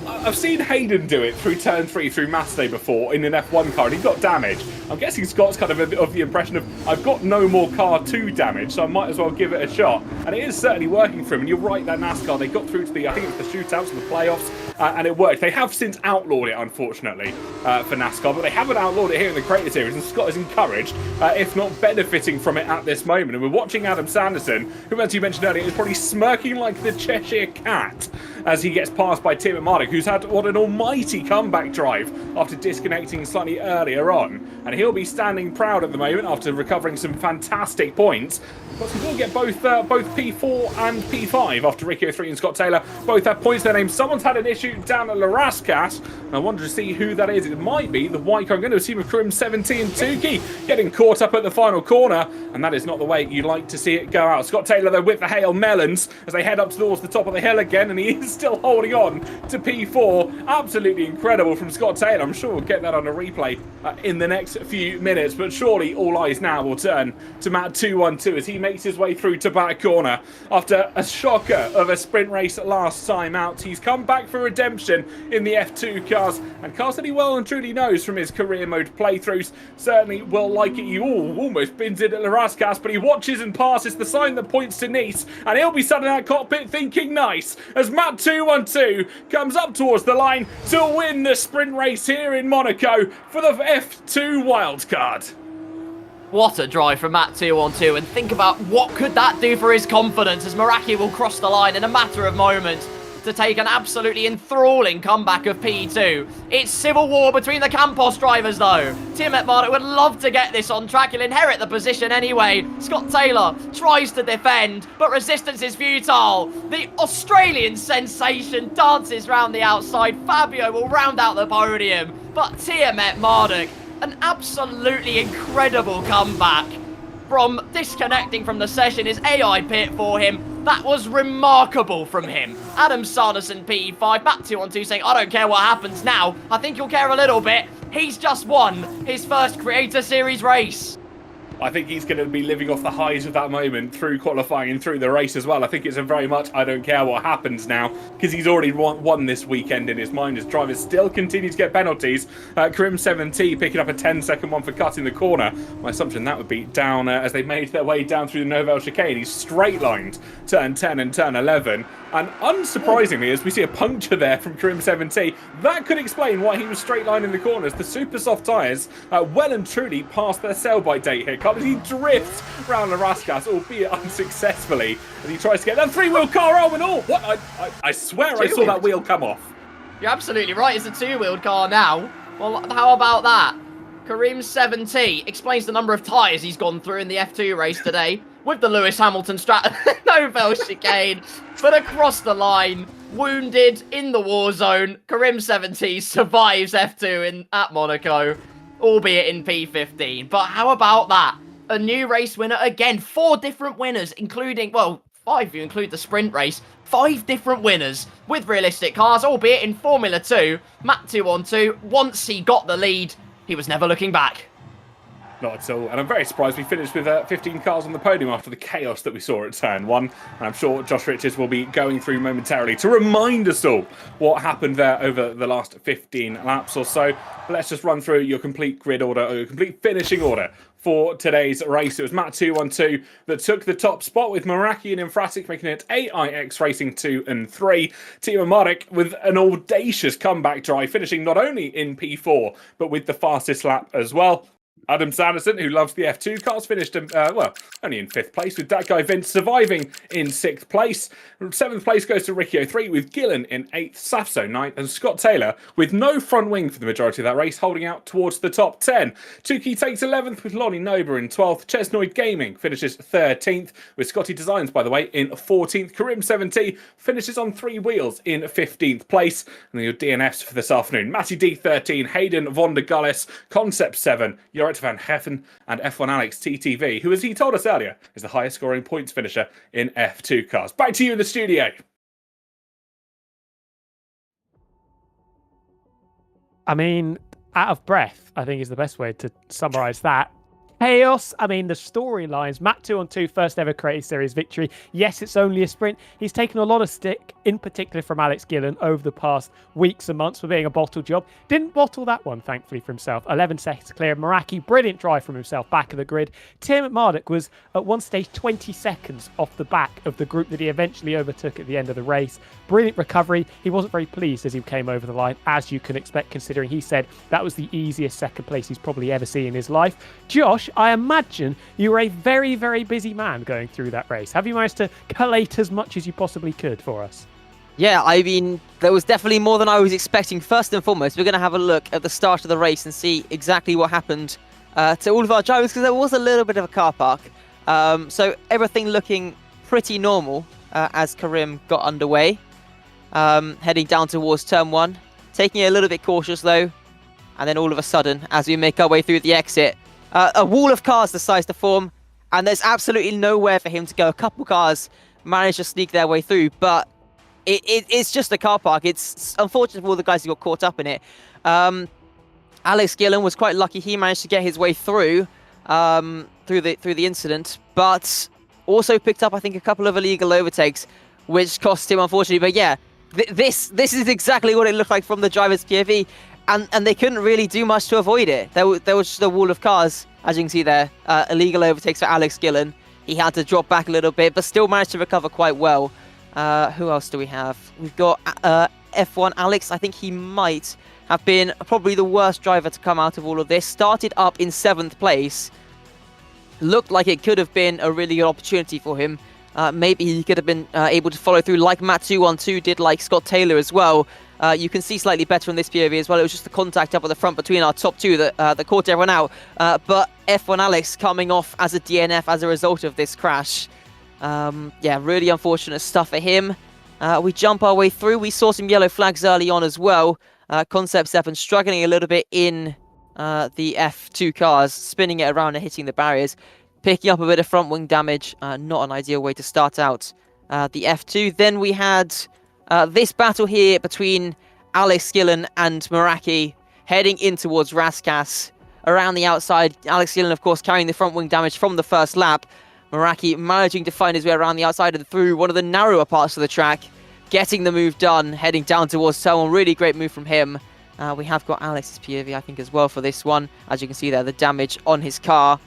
I've seen Hayden do it through turn 3 through Master Day before in an F1 car, and he got damage. I'm guessing Scott's kind of the impression of, I've got no more car to damage, so I might as well give it a shot. And it is certainly working for him. And you're right, that NASCAR, they got through to the, I think it was the shootouts and the playoffs, and it worked. They have since outlawed it, unfortunately, for NASCAR, but they haven't outlawed it here in the Creator Series, and Scott is encouraged, if not benefiting from it at this moment. And we're watching Adam Sanderson, who, as you mentioned earlier, is probably smirking like the Cheshire Cat as he gets passed by Tim Mardick, who's had what an almighty comeback drive after disconnecting slightly earlier on. And he'll be standing proud at the moment after recovering some fantastic points. But he will get both P4 and P5 after Ricky 3 and Scott Taylor both have points to their name. Someone's had an issue down at La Rascasse, and I wonder to see who that is. It might be the white car. I'm going to assume a Krim 17 Tukey getting caught up at the final corner, and that is not the way you'd like to see it go out. Scott Taylor, though, with the Hail Melons as they head up towards the top of the hill again, and he is still holding on to P4. Absolutely incredible from Scott Taylor. I'm sure we'll get that on a replay in the next few minutes, but surely all eyes now will turn to Matt 212 as he makes his way through to back corner. After a shocker of a sprint race last time out, he's come back for redemption in the F2 cars, and cars that he well and truly knows from his career mode playthroughs. Certainly will like it. He almost bins it at La Rascasse, but he watches and passes the sign that points to Nice, and he'll be sat in that cockpit thinking nice as Matt 212 comes up towards the line to win the sprint race here in Monaco for the F2 wildcard. What a drive from Matt 212, and think about what could that do for his confidence as Meraki will cross the line in a matter of moments to take an absolutely enthralling comeback of P2. It's civil war between the Campos drivers though. Tim Mardick would love to get this on track. He'll inherit the position anyway. Scott Taylor tries to defend, but resistance is futile. The Australian sensation dances round the outside. Fabio will round out the podium, but Tiamat Mardick, an absolutely incredible comeback from disconnecting from the session. His AI pit for him. That was remarkable from him. Adam Sanderson P5, Matt 212 saying, I don't care what happens now. I think you'll care a little bit. He's just won his first Creator Series race. I think he's going to be living off the highs of that moment through qualifying and through the race as well. I think it's a very much, I don't care what happens now, because he's already won this weekend in his mind. His drivers still continue to get penalties. Krim 7T picking up a 10-second one for cutting the corner. My assumption that would be down as they made their way down through the Novell chicane. He's straight-lined turn 10 and turn 11. And unsurprisingly, as we see a puncture there from Krim 7T, that could explain why he was straight-lining the corners. The super soft tyres well and truly past their sell-by date here. He drifts round La Rascasse, albeit unsuccessfully, as he tries to get that three-wheel car on and all. What? I swear I saw that wheel come off. You're absolutely right. It's a two-wheeled car now. Well, how about that? Kareem 7T explains the number of tyres he's gone through in the F2 race today with the Lewis Hamilton Novell chicane, but across the line, wounded in the war zone. Kareem 7T survives F2 at Monaco, albeit in P15. But how about that? A new race winner again. 4 different winners, including, well, 5 if you include the sprint race. 5 different winners with realistic cars, albeit in Formula 2. Matt 212, once he got the lead, he was never looking back. Not at all. And I'm very surprised we finished with 15 cars on the podium after the chaos that we saw at turn 1. And I'm sure Josh Richards will be going through momentarily to remind us all what happened there over the last 15 laps or so. But let's just run through your complete grid order, or your complete finishing order for today's race. It was Matt 212 that took the top spot, with Meraki and Infratic making it AIX Racing 2 and 3. Timo Marek with an audacious comeback drive, finishing not only in P4, but with the fastest lap as well. Adam Sanderson, who loves the F2 cars, finished, only in 5th place, with that guy Vince surviving in 6th place. 7th place goes to Riccio 3, with Gillen in 8th, Safso 9th, and Scott Taylor, with no front wing for the majority of that race, holding out towards the top 10. Tukey takes 11th, with Lonnie Nober in 12th. Chesnoid Gaming finishes 13th, with Scotty Designs, by the way, in 14th. Karim 17 finishes on 3 wheels in 15th place. And then your DNFs for this afternoon: Matty D 13, Hayden von der Gullis, Concept 7, Jorrit van Heffen, and F1 Alex TTV, who, as he told us earlier, is the highest scoring points finisher in F2 cars. Back to you in the studio. I mean, out of breath, I think is the best way to summarise that. Chaos. I mean, the storylines. Matt 2-on-2, first ever Creative Series victory. Yes, it's only a sprint. He's taken a lot of stick, in particular from Alex Gillen, over the past weeks and months for being a bottle job. Didn't bottle that one, thankfully, for himself. 11 seconds clear. Meraki, brilliant drive from himself, back of the grid. Tim Marduk was, at one stage, 20 seconds off the back of the group that he eventually overtook at the end of the race. Brilliant recovery. He wasn't very pleased as he came over the line, as you can expect, considering he said that was the easiest second place he's probably ever seen in his life. Josh, I imagine you were a very, very busy man going through that race. Have you managed to collate as much as you possibly could for us? Yeah, I mean, there was definitely more than I was expecting. First and foremost, we're going to have a look at the start of the race and see exactly what happened to all of our drivers, because there was a little bit of a car park. So everything looking pretty normal as Karim got underway, heading down towards turn 1. Taking it a little bit cautious, though. And then all of a sudden, as we make our way through the exit, a wall of cars decides to form, and there's absolutely nowhere for him to go. A couple cars managed to sneak their way through, but it's just a car park. It's unfortunate for all the guys who got caught up in it. Alex Gillen was quite lucky; he managed to get his way through through the incident, but also picked up, I think, a couple of illegal overtakes, which cost him, unfortunately. But yeah, this is exactly what it looked like from the driver's POV. And they couldn't really do much to avoid it. There was just a wall of cars, as you can see there. Illegal overtakes for Alex Gillen. He had to drop back a little bit, but still managed to recover quite well. Who else do we have? We've got F1 Alex. I think he might have been probably the worst driver to come out of all of this. Started up in 7th place. Looked like it could have been a really good opportunity for him. Maybe he could have been able to follow through like Matt 212 did, like Scott Taylor as well. You can see slightly better on this POV as well. It was just the contact up at the front between our top two that caught everyone out. But F1 Alex coming off as a DNF as a result of this crash. Yeah, really unfortunate stuff for him. We jump our way through. We saw some yellow flags early on as well. Concept 7 struggling a little bit in the F2 cars, spinning it around and hitting the barriers. Picking up a bit of front wing damage. Not an ideal way to start out the F2. Then we had this battle here between Alex Gillen and Meraki heading in towards Raskas. Around the outside, Alex Gillen, of course, carrying the front wing damage from the first lap. Meraki managing to find his way around the outside and through one of the narrower parts of the track, getting the move done, heading down towards someone. Really great move from him. We have got Alex's POV, I think, as well for this one. As you can see there, the damage on his car.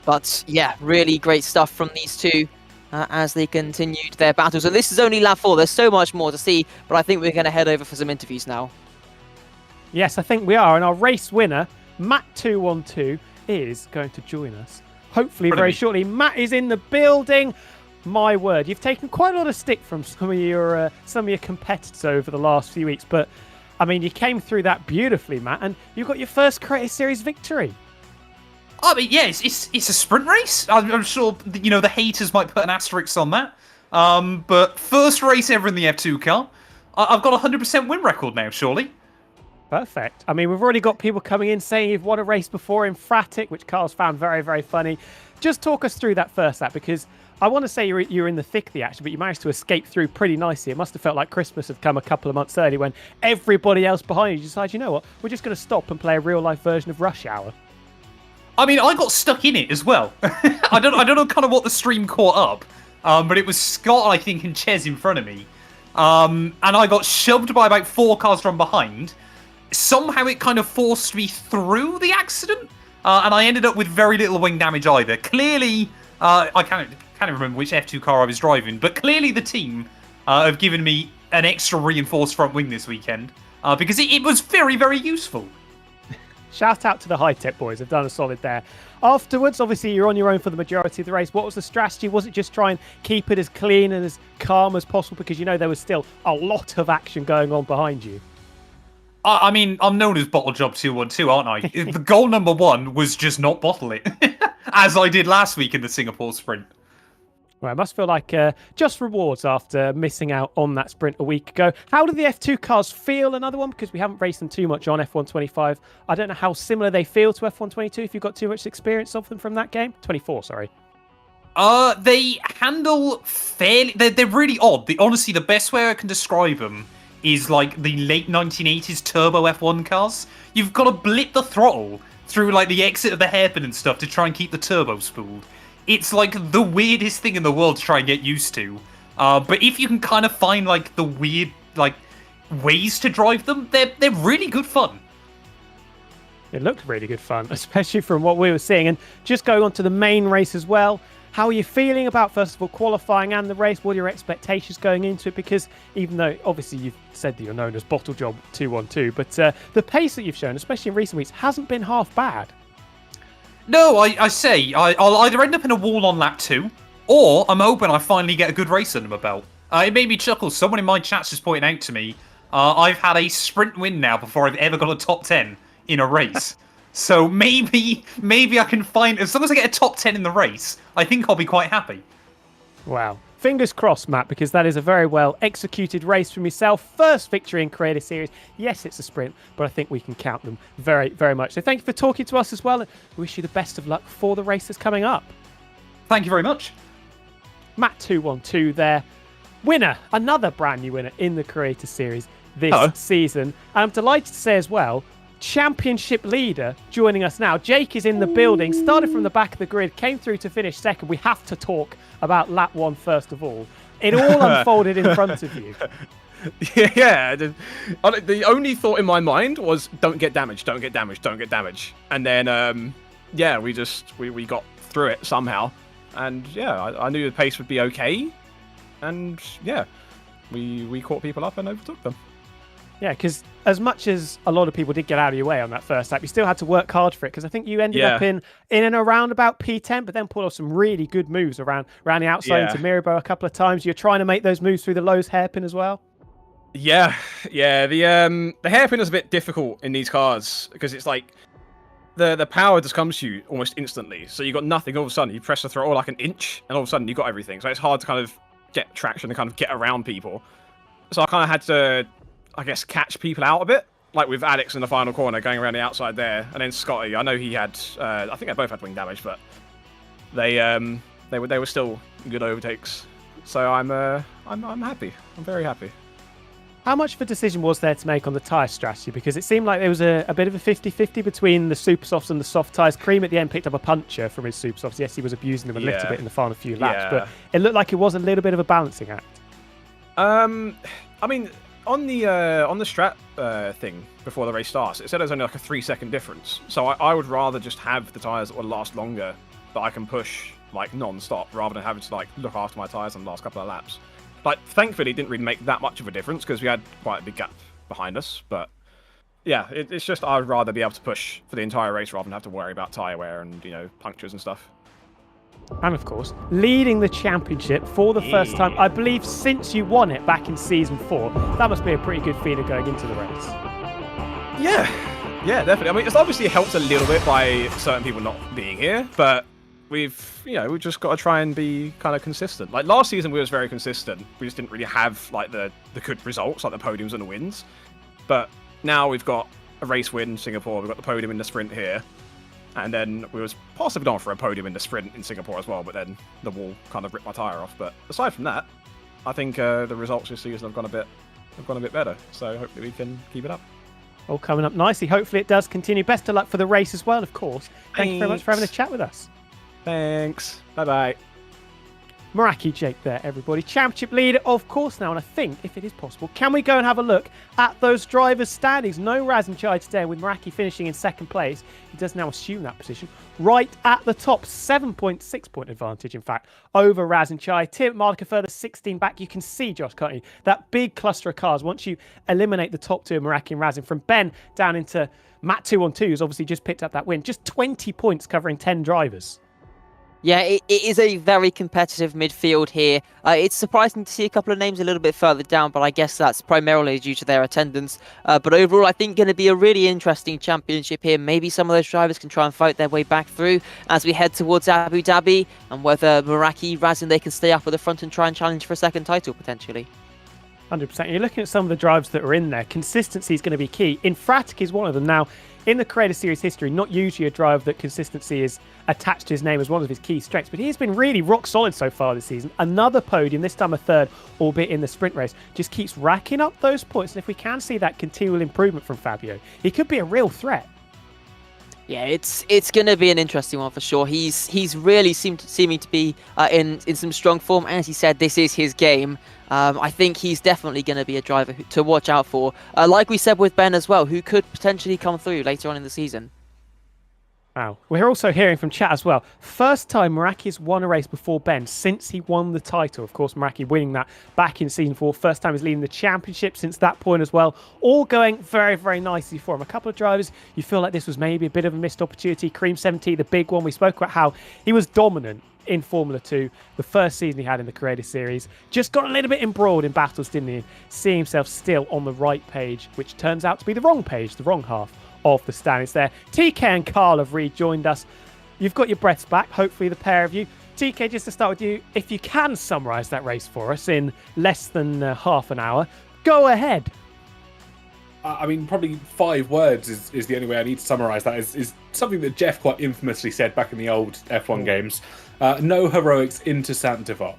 But yeah, really great stuff from these two as they continued their battles. And this is only lap 4. There's so much more to see, but I think we're going to head over for some interviews now. Yes, I think we are. And our race winner, Matt 212, is going to join us, hopefully very shortly. Matt is in the building. My word, you've taken quite a lot of stick from some of your competitors over the last few weeks, but I mean, you came through that beautifully, Matt, and you got your first Creative Series victory. I mean, yeah, it's a sprint race. I'm sure, the haters might put an asterisk on that. But first race ever in the F2 car. I've got a 100% win record now, surely. Perfect. I mean, we've already got people coming in saying you've won a race before in Fratic, which Carl's found very, very funny. Just talk us through that first lap, because I want to say you're in the thick of the action, but you managed to escape through pretty nicely. It must have felt like Christmas had come a couple of months early when everybody else behind you decided, you know what, we're just going to stop and play a real-life version of Rush Hour. I mean, I got stuck in it as well. I don't know kind of what the stream caught up, but it was Scott, I think, and Ches in front of me. And I got shoved by about 4 cars from behind. Somehow it kind of forced me through the accident, and I ended up with very little wing damage either. Clearly, I can't remember which F2 car I was driving, but clearly the team have given me an extra reinforced front wing this weekend, because it was very, very useful. Shout out to the high-tech boys. They've done a solid there. Afterwards, obviously, you're on your own for the majority of the race. What was the strategy? Was it just try and keep it as clean and as calm as possible? Because you know there was still a lot of action going on behind you. I mean, I'm known as Bottle Job 212, aren't I? The goal number 1 was just not bottle it, as I did last week in the Singapore sprint. Well, it must feel like just rewards after missing out on that sprint a week ago. How do the F2 cars feel? Another one, because we haven't raced them too much on F125. I don't know how similar they feel to F122 if you've got too much experience of them from that game. 24, sorry. They handle fairly... They're really odd. Honestly, the best way I can describe them is like the late 1980s turbo F1 cars. You've got to blip the throttle through like the exit of the hairpin and stuff to try and keep the turbo spooled. It's like the weirdest thing in the world to try and get used to. But if you can kind of find like the weird like ways to drive them, they're really good fun. It looked really good fun, especially from what we were seeing. And just going on to the main race as well, how are you feeling about, first of all, qualifying and the race? What are your expectations going into it? Because even though, obviously, you've said that you're known as Bottle Job 212, but the pace that you've shown, especially in recent weeks, hasn't been half bad. No, I'll either end up in a wall on lap 2, or I'm hoping I finally get a good race under my belt. It made me chuckle. Someone in my chat's just pointing out to me, I've had a sprint win now before I've ever got a top 10 in a race. So maybe I can find, as long as I get a top 10 in the race, I think I'll be quite happy. Wow. Fingers crossed, Matt, because that is a very well executed race from yourself. First victory in Creator Series. Yes, it's a sprint, but I think we can count them very, very much. So thank you for talking to us as well. And we wish you the best of luck for the race that's coming up. Thank you very much. Matt212 there. Winner, another brand new winner in the Creator Series this season. And I'm delighted to say as well, championship leader joining us now. Jake is in the building, started from the back of the grid, came through to finish second. We have to talk about lap 1 first of all. It all unfolded in front of you. Yeah, the only thought in my mind was don't get damaged, don't get damaged, don't get damaged. And then, yeah, we got through it somehow. And yeah, I knew the pace would be okay. And yeah, we caught people up and overtook them. Yeah, because as much as a lot of people did get out of your way on that first lap, you still had to work hard for it. Because I think you ended up in and around about P10, but then pulled off some really good moves around the outside into Mirabeau a couple of times. You're trying to make those moves through the Lowe's hairpin as well. Yeah. The hairpin is a bit difficult in these cars because it's like the power just comes to you almost instantly. So you got nothing. All of a sudden, you press the throttle like an inch, and all of a sudden you got everything. So it's hard to kind of get traction and kind of get around people. So I kind of had to, I guess, catch people out a bit, like with Alex in the final corner going around the outside there, and then Scotty. I know he had, I think they both had wing damage, but they were still good overtakes. So I'm happy. I'm very happy. How much of a decision was there to make on the tyre strategy? Because it seemed like there was a bit of a 50-50 between the super softs and the soft tyres. Cream at the end picked up a puncher from his super softs. Yes, he was abusing them a little bit in the final few laps, but it looked like it was a little bit of a balancing act. I mean, on the strat thing before the race starts, it said there's only like a 3-second difference. So I would rather just have the tyres that will last longer that I can push like non-stop rather than having to like look after my tyres on the last couple of laps. Like, thankfully, it didn't really make that much of a difference because we had quite a big gap behind us. But yeah, it's just I would rather be able to push for the entire race rather than have to worry about tyre wear and, you know, punctures and stuff. And of course, leading the championship for the first time, I believe, since you won it back in Season 4. That must be a pretty good feeling going into the race. Yeah, definitely. I mean, it's obviously helped a little bit by certain people not being here, but we've just got to try and be kind of consistent. Like last season, we was very consistent. We just didn't really have like the good results, like the podiums and the wins. But now we've got a race win in Singapore. We've got the podium in the sprint here. And then we was possibly going for a podium in the sprint in Singapore as well, but then the wall kind of ripped my tyre off. But aside from that, I think the results this season have gone a bit better. So hopefully we can keep it up. All coming up nicely. Hopefully it does continue. Best of luck for the race as well, of course. Thank you very much for having a chat with us. Thanks. Bye-bye. Meraki Jake there, everybody. Championship leader, of course, now. And I think, if it is possible, can we go and have a look at those drivers' standings? No Razin Chai today, with Meraki finishing in second place. He does now assume that position. Right at the top, 7.6 point advantage, in fact, over Razin Chai. Tim Monaco further 16 back. You can see, Josh, can't you? That big cluster of cars. Once you eliminate the top two of Meraki and Razin, from Ben down into Matt 2-on-2, who's obviously just picked up that win. Just 20 points covering 10 drivers. Yeah, it is a very competitive midfield here. It's surprising to see a couple of names a little bit further down, but I guess that's primarily due to their attendance. But overall, I think going to be a really interesting championship here. Maybe some of those drivers can try and fight their way back through as we head towards Abu Dhabi, and whether Meraki, Razin, they can stay up at the front and try and challenge for a second title, potentially. 100%. You're looking at some of the drivers that are in there. Consistency is going to be key. Infratic is one of them. Now, in the Creator Series history, not usually a driver that consistency is attached to his name as one of his key strengths, but he has been really rock solid so far this season. Another podium, this time a third, albeit in the sprint race, just keeps racking up those points. And if we can see that continual improvement from Fabio, he could be a real threat. Yeah, it's going to be an interesting one for sure. He's really seeming to be in some strong form. As he said, this is his game. I think he's definitely going to be a driver to watch out for. Like we said with Ben as well, who could potentially come through later on in the season. Wow. We're also hearing from chat as well. First time Meraki's won a race before Ben since he won the title. Of course, Meraki winning that back in Season 4. First time he's leading the championship since that point as well. All going very, very nicely for him. A couple of drivers, you feel like this was maybe a bit of a missed opportunity. Cream 70, the big one. We spoke about how he was dominant in Formula 2, the first season he had in the Creator Series. Just got a little bit embroiled in battles, didn't he? Seeing himself still on the right page, which turns out to be the wrong page, the wrong half of the standings there. TK and Carl have rejoined us. You've got your breaths back, hopefully the pair of you. TK, just to start with you, if you can summarise that race for us in less than half an hour, go ahead. I mean, probably 5 words is the only way I need to summarise that. Is something that Jeff quite infamously said back in the old F1 games. No heroics into Santival.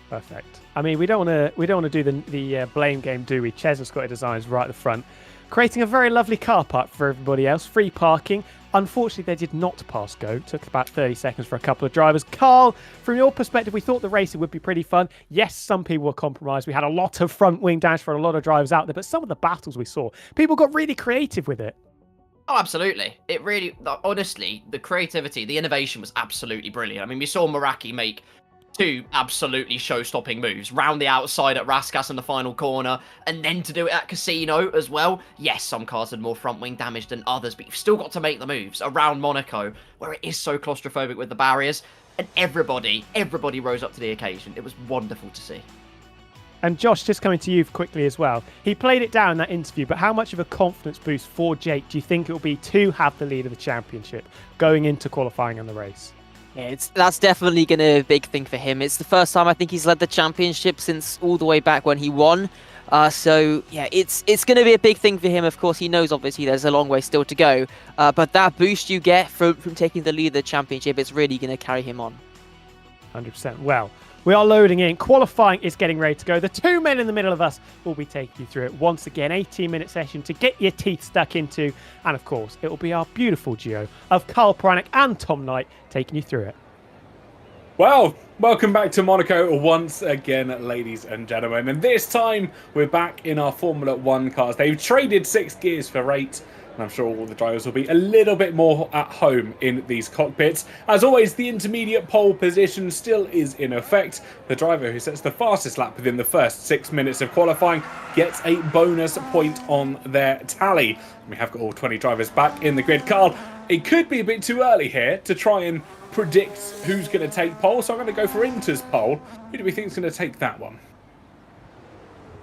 Perfect. I mean, we don't want to do the blame game, do we? Ches got designs right at the front, creating a very lovely car park for everybody else. Free parking. Unfortunately, they did not pass go. Took about 30 seconds for a couple of drivers. Carl, from your perspective, we thought the racing would be pretty fun. Yes, some people were compromised. We had a lot of front wing dash for a lot of drivers out there, but some of the battles we saw, people got really creative with it. Oh, absolutely. It really, honestly, the creativity, the innovation was absolutely brilliant. I mean, we saw Meraki make 2 absolutely show-stopping moves. Round the outside at Raskas in the final corner, and then to do it at Casino as well. Yes, some cars had more front-wing damage than others, but you've still got to make the moves around Monaco, where it is so claustrophobic with the barriers, and everybody rose up to the occasion. It was wonderful to see. And Josh, just coming to you quickly as well. He played it down in that interview, but how much of a confidence boost for Jake do you think it will be to have the lead of the championship going into qualifying and the race? Yeah, that's definitely going to be a big thing for him. It's the first time I think he's led the championship since all the way back when he won. So, yeah, it's going to be a big thing for him. Of course, he knows, obviously, there's a long way still to go. But that boost you get from taking the lead of the championship, it's really going to carry him on. 100%. Well, we are loading in. Qualifying is getting ready to go. The 2 men in the middle of us will be taking you through it once again. 18-minute session to get your teeth stuck into. And, of course, it will be our beautiful duo of Carl Pranek and Tom Knight taking you through it. Well, welcome back to Monaco once again, ladies and gentlemen. And this time, we're back in our Formula 1 cars. They've traded 6 gears for 8. And I'm sure all the drivers will be a little bit more at home in these cockpits. As always, the intermediate pole position still is in effect. The driver who sets the fastest lap within the first 6 minutes of qualifying gets a bonus point on their tally. And we have got all 20 drivers back in the grid. Carl, it could be a bit too early here to try and predict who's going to take pole, so I'm going to go for Inter's pole. Who do we think is going to take that one?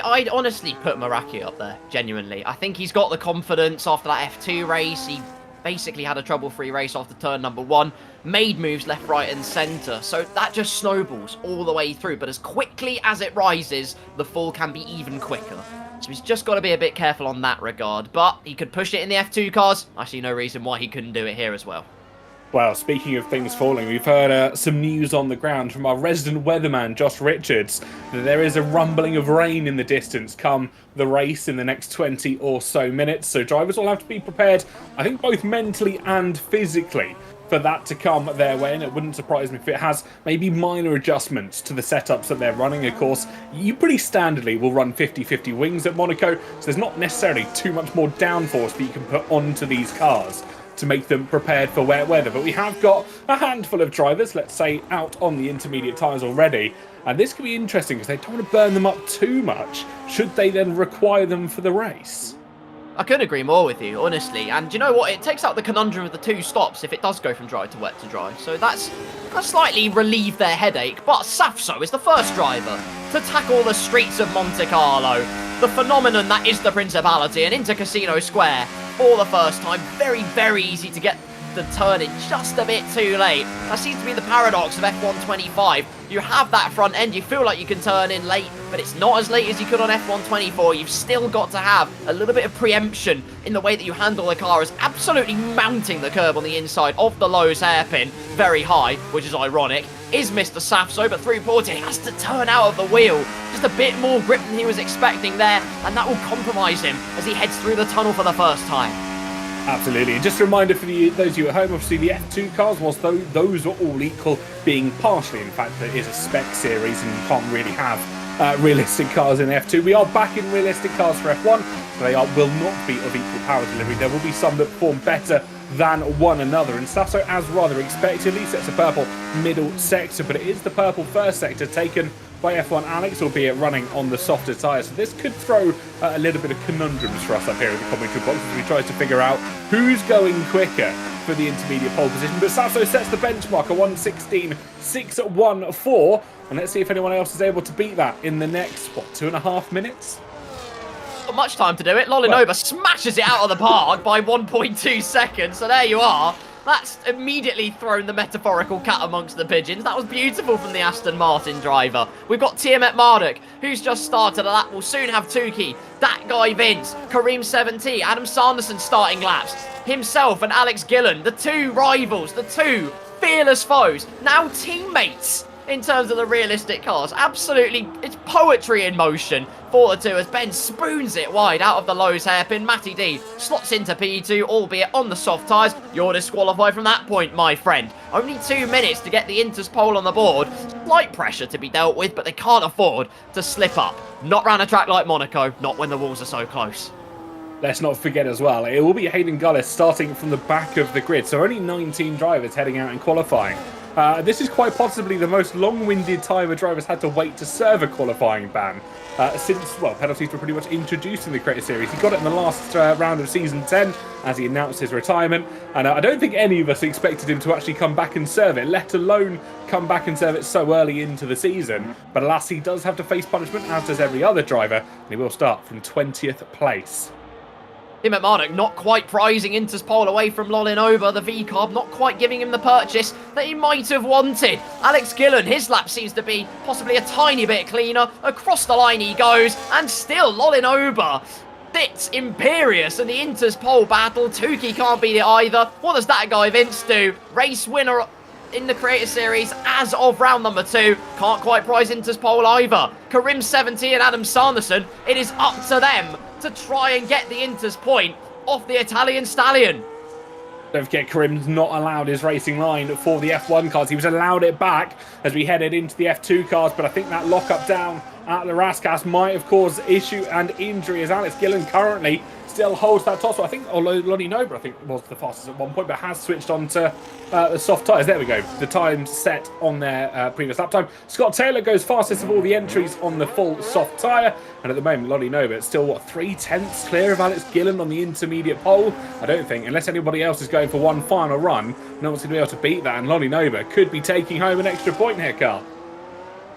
I'd honestly put Meraki up there, genuinely. I think he's got the confidence after that F2 race. He basically had a trouble-free race after turn number 1, made moves left, right, and centre. So that just snowballs all the way through. But as quickly as it rises, the fall can be even quicker. So he's just got to be a bit careful on that regard. But he could push it in the F2 cars. I see no reason why he couldn't do it here as well. Well, speaking of things falling, we've heard some news on the ground from our resident weatherman, Josh Richards, that there is a rumbling of rain in the distance come the race in the next 20 or so minutes. So drivers will have to be prepared, I think, both mentally and physically for that to come their way. And it wouldn't surprise me if it has maybe minor adjustments to the setups that they're running. Of course, you pretty standardly will run 50-50 wings at Monaco, so there's not necessarily too much more downforce that you can put onto these cars to make them prepared for wet weather. But we have got a handful of drivers, let's say, out on the intermediate tyres already. And this could be interesting because they don't want to burn them up too much. Should they then require them for the race? I couldn't agree more with you, honestly. And you know what? It takes out the conundrum of the 2 stops if it does go from dry to wet to dry. So that's slightly relieved their headache. But Safso is the first driver to tackle the streets of Monte Carlo, the phenomenon that is the Principality, and into Casino Square for the first time. Very, very easy to get the turn in just a bit too late. That seems to be the paradox of F125. You have that front end, you feel like you can turn in late, but it's not as late as you could on F124. You've still got to have a little bit of preemption in the way that you handle the car, as absolutely mounting the curb on the inside of the Lowe's hairpin very high, which is ironic, is Mr. Safso, but through Portier, he has to turn out of the wheel. Just a bit more grip than he was expecting there, and that will compromise him as he heads through the tunnel for the first time. Absolutely. And just a reminder for those of you at home, obviously the F2 cars, whilst those are all equal, being partially, in fact, it is a spec series and you can't really have realistic cars in F2. We are back in realistic cars for F1, so they will not be of equal power delivery. There will be some that perform better than one another, and Safso, as rather expectedly, sets a purple middle sector, but it is the purple first sector taken by F1 Alex, albeit running on the softer tyres. So this could throw a little bit of conundrums for us up here in the commentary box as we try to figure out who's going quicker for the intermediate pole position. But Safso sets the benchmark, a 1:16.614, and let's see if anyone else is able to beat that in the next, 2.5 minutes? Not much time to do it. Lolinova smashes it out of the park by 1.2 seconds, so there you are. That's immediately thrown the metaphorical cat amongst the pigeons. That was beautiful from the Aston Martin driver. We've got Tiamat Marduk, who's just started a lap. We'll soon have Tukey, that guy Vince, Kareem 70, Adam Sanderson starting laps. Himself and Alex Gillen, the 2 rivals, the 2 fearless foes, now teammates in terms of the realistic cars. Absolutely, it's poetry in motion for the 2 as Ben spoons it wide out of the Lowe's hairpin. Matty D slots into P2, albeit on the soft tyres. You're disqualified from that point, my friend. Only 2 minutes to get the Inters pole on the board. Slight pressure to be dealt with, but they can't afford to slip up. Not round a track like Monaco, not when the walls are so close. Let's not forget as well, it will be Hayden Gullis starting from the back of the grid, so only 19 drivers heading out in qualifying. This is quite possibly the most long-winded time a driver's had to wait to serve a qualifying ban since, well, penalties were pretty much introduced in the Creator Series. He got it in the last round of Season 10 as he announced his retirement, and I don't think any of us expected him to actually come back and serve it, let alone come back and serve it so early into the season. But alas, he does have to face punishment, as does every other driver, and he will start from 20th place. Tiamat Marduk not quite prizing Inter's pole away from Lolinova, the V-Carb, not quite giving him the purchase that he might have wanted. Alex Gillen, his lap seems to be possibly a tiny bit cleaner. Across the line he goes, and still Lolinova sits imperious in the Inter's pole battle. Tukey can't beat it either. What does that guy Vince do? Race winner in the Creator Series as of round number 2. Can't quite prize Inter's pole either. Karim 70 and Adam Sanderson, it is up to them to try and get the Inter's point off the Italian stallion. Don't forget, Karim's not allowed his racing line for the F1 cars. He was allowed it back as we headed into the F2 cars, but I think that lock-up down at the Raskas might have caused issue and injury as Alex Gillen currently still holds that top spot. I think Lonnie Nober, I think, was the fastest at one point, but has switched on to the soft tyres. There we go. The time set on their previous lap time. Scott Taylor goes fastest of all the entries on the full soft tyre. And at the moment, Lonnie Nober is still, 3/10 clear of Alex Gillen on the intermediate pole? I don't think, unless anybody else is going for one final run, no one's going to be able to beat that. And Lonnie Nober could be taking home an extra point here, Carl.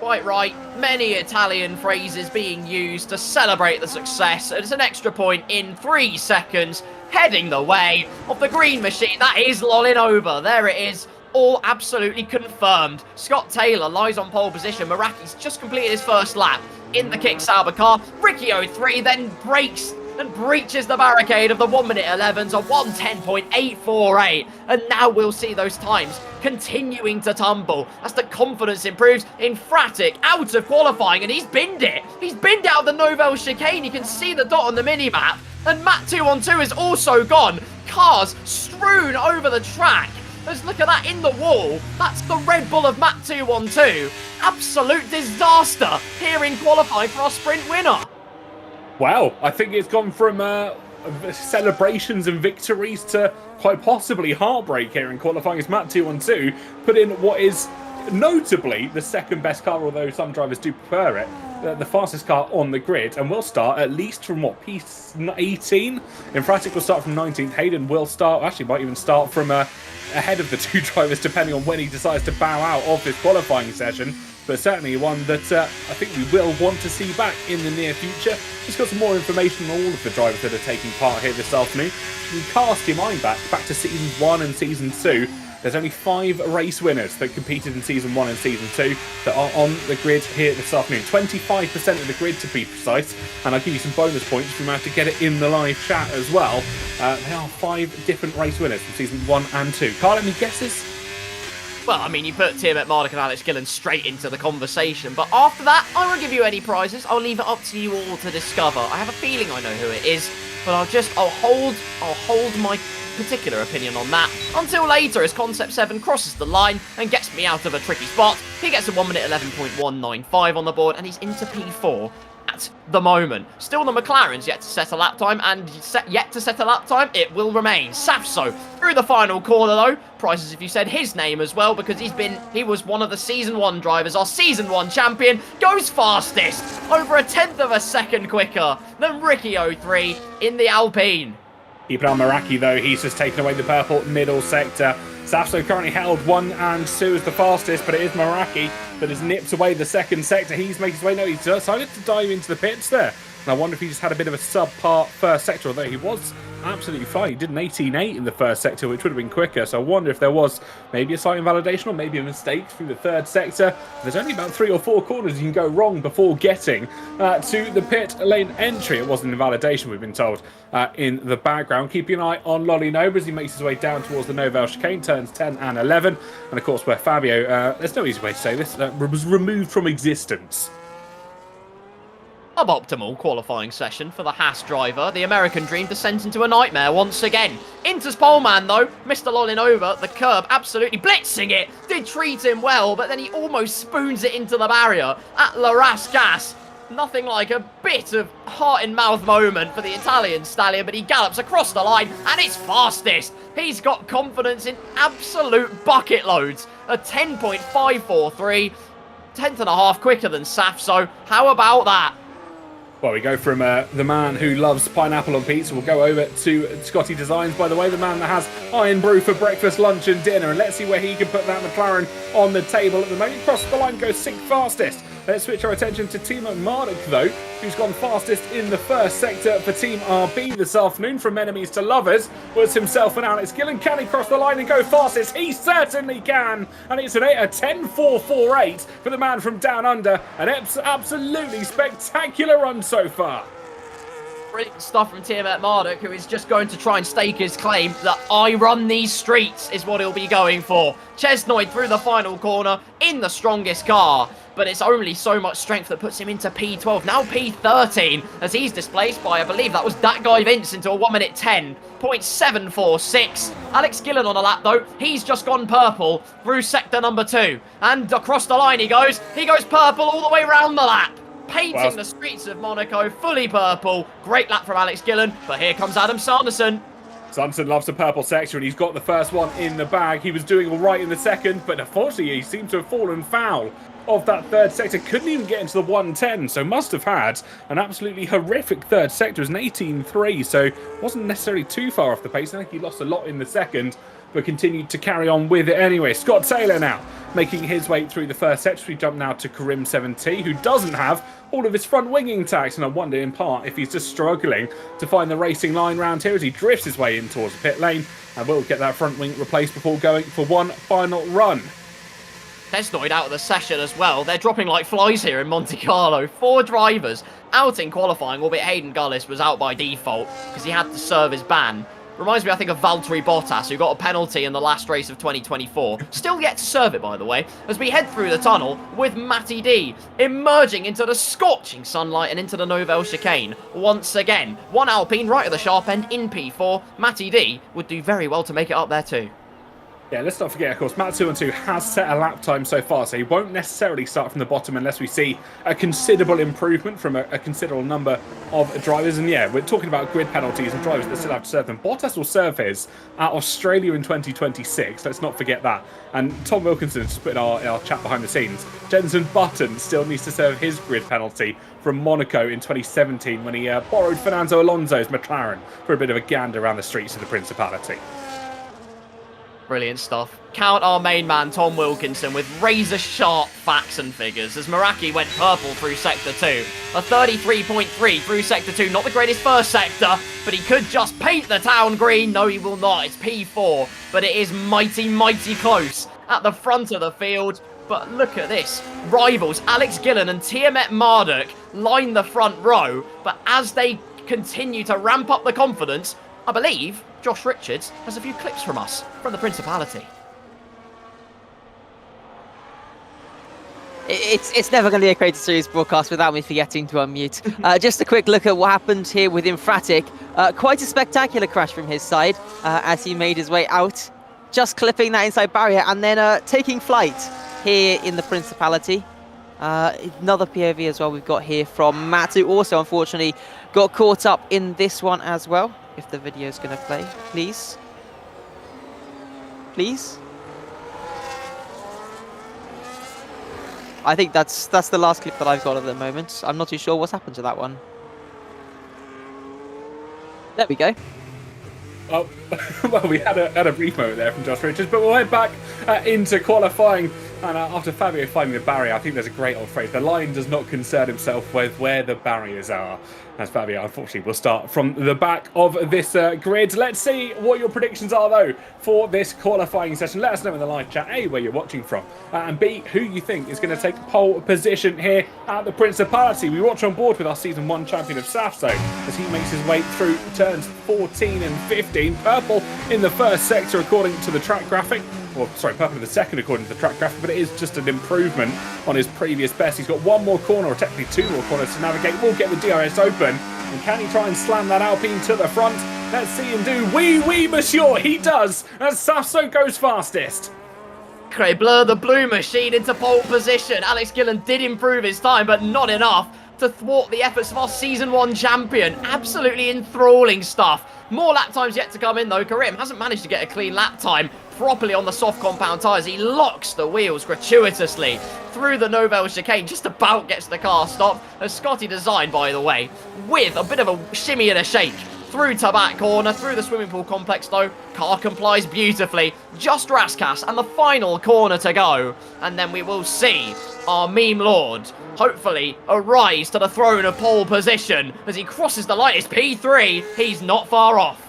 Quite right. Many Italian phrases being used to celebrate the success. It's an extra point in 3 seconds, heading the way of the green machine. That is lolling over. There it is. All absolutely confirmed. Scott Taylor lies on pole position. Meraki's just completed his first lap in the Kick Sauber car. Ricky 03 then breaks and breaches the barricade of the 1-minute 11s on 1:10.848. And now we'll see those times continuing to tumble as the confidence improves. Infratic out of qualifying, and he's binned it. He's binned out of the Novell chicane. You can see the dot on the mini-map. And Matt 212 is also gone. Cars strewn over the track. Let's look at that in the wall. That's the Red Bull of Matt 212. Absolute disaster here in qualifying for our sprint winner. Wow, I think it's gone from celebrations and victories to quite possibly heartbreak here in qualifying as Matt 212 put in what is notably the second best car, although some drivers do prefer it, the fastest car on the grid, and will start at least from what, P18? Infratic will start from 19th. Hayden will start, actually might even start from ahead of the two drivers depending on when he decides to bow out of this qualifying session. But certainly one that I think we will want to see back in the near future. Just got some more information on all of the drivers that are taking part here this afternoon. You can cast your mind back to Seasons 1 and Season 2. There's only 5 race winners that competed in Season 1 and Season 2 that are on the grid here this afternoon. 25% of the grid to be precise. And I'll give you some bonus points if you manage to get it in the live chat as well. There are 5 different race winners from Season 1 and 2. Carl, any guesses? Well, I mean, you put Tiamat Marduk and Alex Gillen straight into the conversation, but after that, I won't give you any prizes. I'll leave it up to you all to discover. I have a feeling I know who it is, but I'll hold my particular opinion on that until later as Concept 7 crosses the line and gets me out of a tricky spot. He gets a 1-minute 11.195 on the board, and he's into P4 at the moment. Still, the McLaren's yet to set a lap time, and yet to set a lap time, it will remain. Safso through the final corner though. Prizes if you said his name as well, because he was one of the Season 1 drivers. Our Season 1 champion goes fastest, over 1/10 of a second quicker than Ricky 03 in the Alpine. Keep an eye on Meraki though, he's just taken away the purple middle sector. Safso currently held 1 and 2 as the fastest, but it is Meraki that has nipped away the second sector. He's making his way, no, he's decided to dive into the pits there. And I wonder if he just had a bit of a subpar first sector, although he was absolutely fine. He did an 18.8 in the first sector, which would have been quicker. So I wonder if there was maybe a slight invalidation or maybe a mistake through the third sector. There's only about 3 or 4 corners you can go wrong before getting to the pit lane entry. It was an invalidation, we've been told, in the background. Keeping an eye on Lolly Nova as he makes his way down towards the Novell chicane, turns 10 and 11. And of course, where Fabio, there's no easy way to say this, was removed from existence. Suboptimal qualifying session for the Haas driver. The American dream descends into a nightmare once again. Inter's poleman though, Mr. Lollin over the curb, absolutely blitzing it. Did treat him well, but then he almost spoons it into the barrier at La Gas. Nothing like a bit of heart-in-mouth moment for the Italian stallion, but he gallops across the line and it's fastest. He's got confidence in absolute bucket loads. A 10.543, 10th and a half quicker than Safso. How about that? Well, we go from the man who loves pineapple on pizza. We'll go over to Scotty Designs, by the way, the man that has Iron Brew for breakfast, lunch and dinner. And let's see where he can put that McLaren on the table at the moment. Across the line goes 6th fastest. Let's switch our attention to Timo Marduk, though, who's gone fastest in the first sector for Team RB this afternoon. From enemies to lovers was himself and Alex Gillen. Can he cross the line and go fastest? He certainly can. And it's a 10.448 for the man from down under. An absolutely spectacular run so far. Brilliant stuff from Tiamat Marduk, who is just going to try and stake his claim that I run these streets is what he'll be going for. Chesnoid through the final corner in the strongest car, but it's only so much strength that puts him into P12, now P13, as he's displaced by, I believe that was that guy Vince, into a 1-minute 10.746. Alex Gillen on a lap though, he's just gone purple through sector number 2, and across the line he goes purple all the way round the lap. Painting the streets of Monaco fully purple. Great lap from Alex Gillen, but here comes Adam Sanderson. Sanderson loves the purple sector and he's got the first one in the bag. He was doing all right in the second, but unfortunately he seemed to have fallen foul of that third sector. Couldn't even get into the 110, so must have had an absolutely horrific third sector. It was an 18.3, so wasn't necessarily too far off the pace. I think he lost a lot in the second. but continued to carry on with it anyway. Scott Taylor now making his way through the first sector. We jump now to Karim 7T, who doesn't have all of his front winging tags, and I wonder in part if he's just struggling to find the racing line round here as he drifts his way in towards the pit lane, and will get that front wing replaced before going for one final run. Tesnoid out of the session as well. They're dropping like flies here in Monte Carlo. 4 drivers out in qualifying, albeit Hayden Gullis was out by default because he had to serve his ban. Reminds me, I think, of Valtteri Bottas, who got a penalty in the last race of 2024. Still yet to serve it, by the way, as we head through the tunnel with Matty D emerging into the scorching sunlight and into the Nouvelle chicane. Once again, one Alpine right at the sharp end in P4. Matty D would do very well to make it up there too. Yeah, let's not forget, of course, Matt 212 has set a lap time so far, so he won't necessarily start from the bottom unless we see a considerable improvement from a considerable number of drivers. And yeah, we're talking about grid penalties and drivers that still have to serve them. Bottas will serve his at Australia in 2026. Let's not forget that. And Tom Wilkinson just put in our chat behind the scenes. Jenson Button still needs to serve his grid penalty from Monaco in 2017 when he borrowed Fernando Alonso's McLaren for a bit of a gander around the streets of the Principality. Brilliant stuff. Count our main man, Tom Wilkinson, with razor-sharp facts and figures as Meraki went purple through Sector 2. A 33.3 through Sector 2. Not the greatest first sector, but he could just paint the town green. No, he will not. It's P4, but it is mighty, mighty close at the front of the field. But look at this. Rivals Alex Gillen and Tiamat Marduk line the front row, but as they continue to ramp up the confidence, I believe Josh Richards has a few clips from us, from the Principality. It's never going to be a Creator Series broadcast without me forgetting to unmute. Just a quick look at what happened here with Infratic. Quite a spectacular crash from his side as he made his way out, just clipping that inside barrier and then taking flight here in the Principality. Another POV as well we've got here from Matt, who also unfortunately got caught up in this one as well. If the video's going to play, please. Please. I think that's the last clip that I've got at the moment. I'm not too sure what's happened to that one. There we go. Oh, well, we had a brief moment there from Josh Richards, but we'll head back into qualifying. And after Fabio finding the barrier, I think there's a great old phrase. The lion does not concern himself with where the barriers are. As Fabio, unfortunately, will start from the back of this grid. Let's see what your predictions are, though, for this qualifying session. Let us know in the live chat, A, where you're watching from, and B, who you think is going to take pole position here at the Principality. We watch on board with our Season 1 champion of Safso as he makes his way through turns 14 and 15. Purple in the first sector, according to the track graphic. Well, sorry, purple in the second according to the track graphic, but it is just an improvement on his previous best. He's got one more corner, or technically 2 more corners to navigate. We'll get the DRS open, and can he try and slam that Alpine to the front? Let's see him do. Oui, monsieur, he does, as Safso goes fastest. Cray Blur, the blue machine, into pole position. Alex Gillen did improve his time, but not enough to thwart the efforts of our Season 1 champion. Absolutely enthralling stuff. More lap times yet to come in, though. Karim hasn't managed to get a clean lap time properly on the soft compound tyres. He locks the wheels gratuitously through the Nouvelle chicane, just about gets the car stopped. A Scotty design, by the way, with a bit of a shimmy and a shake through to back corner, through the swimming pool complex, though. Car complies beautifully. Just Raskas and the final corner to go. And then we will see our meme lord hopefully arise to the throne of pole position as he crosses the line. It's P3. He's not far off.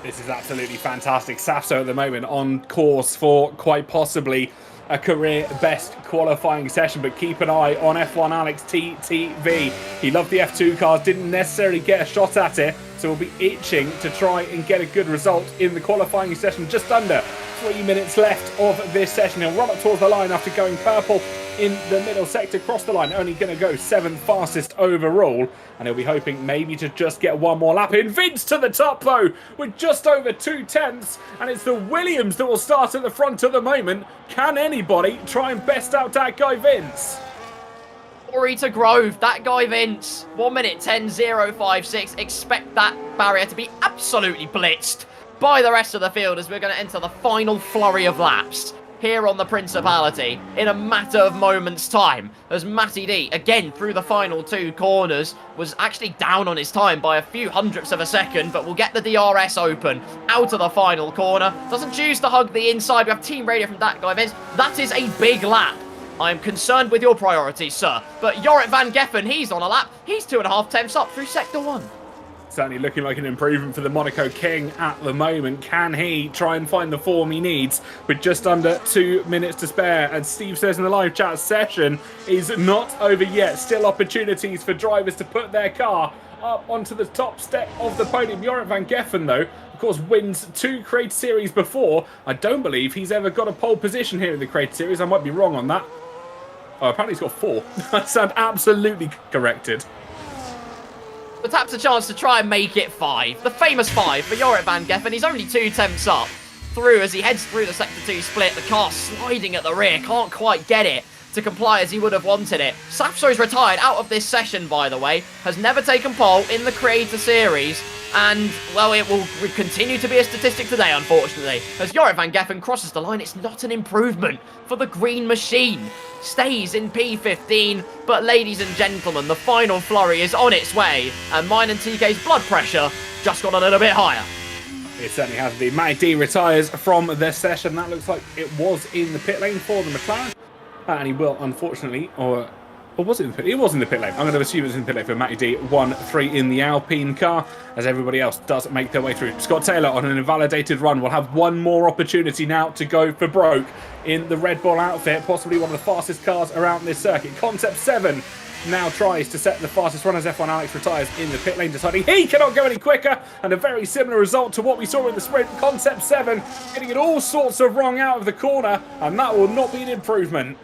This is absolutely fantastic. Safso at the moment on course for quite possibly a career best qualifying session, but keep an eye on F1 Alex TTV. He loved the F2 cars, didn't necessarily get a shot at it, so we'll be itching to try and get a good result in the qualifying session. Just under 3 minutes left of this session. He'll run up towards the line after going purple in the middle sector, cross the line, only going to go 7th fastest overall, and he'll be hoping maybe to just get one more lap in. Vince to the top, though, with just over 2/10, and it's the Williams that will start at the front at the moment. Can anybody try and best out that guy Vince? Glory to Grove, that guy Vince. 1 minute 10.056. Expect that barrier to be absolutely blitzed by the rest of the field as we're going to enter the final flurry of laps here on the Principality in a matter of moments' time, as Matty D, again through the final 2 corners, was actually down on his time by a few hundredths of a second, but will get the DRS open out of the final corner. Doesn't choose to hug the inside. We have team radio from that guy, Vince. That is a big lap. I am concerned with your priorities, sir. But Jorrit van Geffen, he's on a lap. He's 2.5 tenths up through Sector 1. Certainly looking like an improvement for the Monaco King at the moment. Can he try and find the form he needs with just under 2 minutes to spare? And Steve says in the live chat, session is not over yet. Still opportunities for drivers to put their car up onto the top step of the podium. Jorrit van Geffen, though, of course, wins 2 Creator Series before. I don't believe he's ever got a pole position here in the Creator Series. I might be wrong on that. Oh, apparently he's got 4. I sound absolutely corrected. But taps a chance to try and make it 5. The famous 5 for Jorrit van Geffen. He's only 2 tenths up through as he heads through the Sector 2 split. The car sliding at the rear. Can't quite get it to comply as he would have wanted it. Safso's retired out of this session, by the way. Has never taken pole in the Creator Series. And, well, it will continue to be a statistic today, unfortunately. As Jorrit van Geffen crosses the line, it's not an improvement for the green machine. Stays in P15, but ladies and gentlemen, the final flurry is on its way, and mine and TK's blood pressure just got a little bit higher. It certainly has been. Matty D retires from the session. That looks like it was in the pit lane for the McLaren. And he will, unfortunately, or was it in the pit? It was in the pit lane. I'm going to assume it was in the pit lane for Matty D. 1-3 in the Alpine car, as everybody else does make their way through. Scott Taylor on an invalidated run will have one more opportunity now to go for broke in the Red Bull outfit, possibly one of the fastest cars around this circuit. Concept 7 now tries to set the fastest run as F1 Alex retires in the pit lane, deciding he cannot go any quicker, and a very similar result to what we saw in the sprint. Concept 7 getting it all sorts of wrong out of the corner, and that will not be an improvement.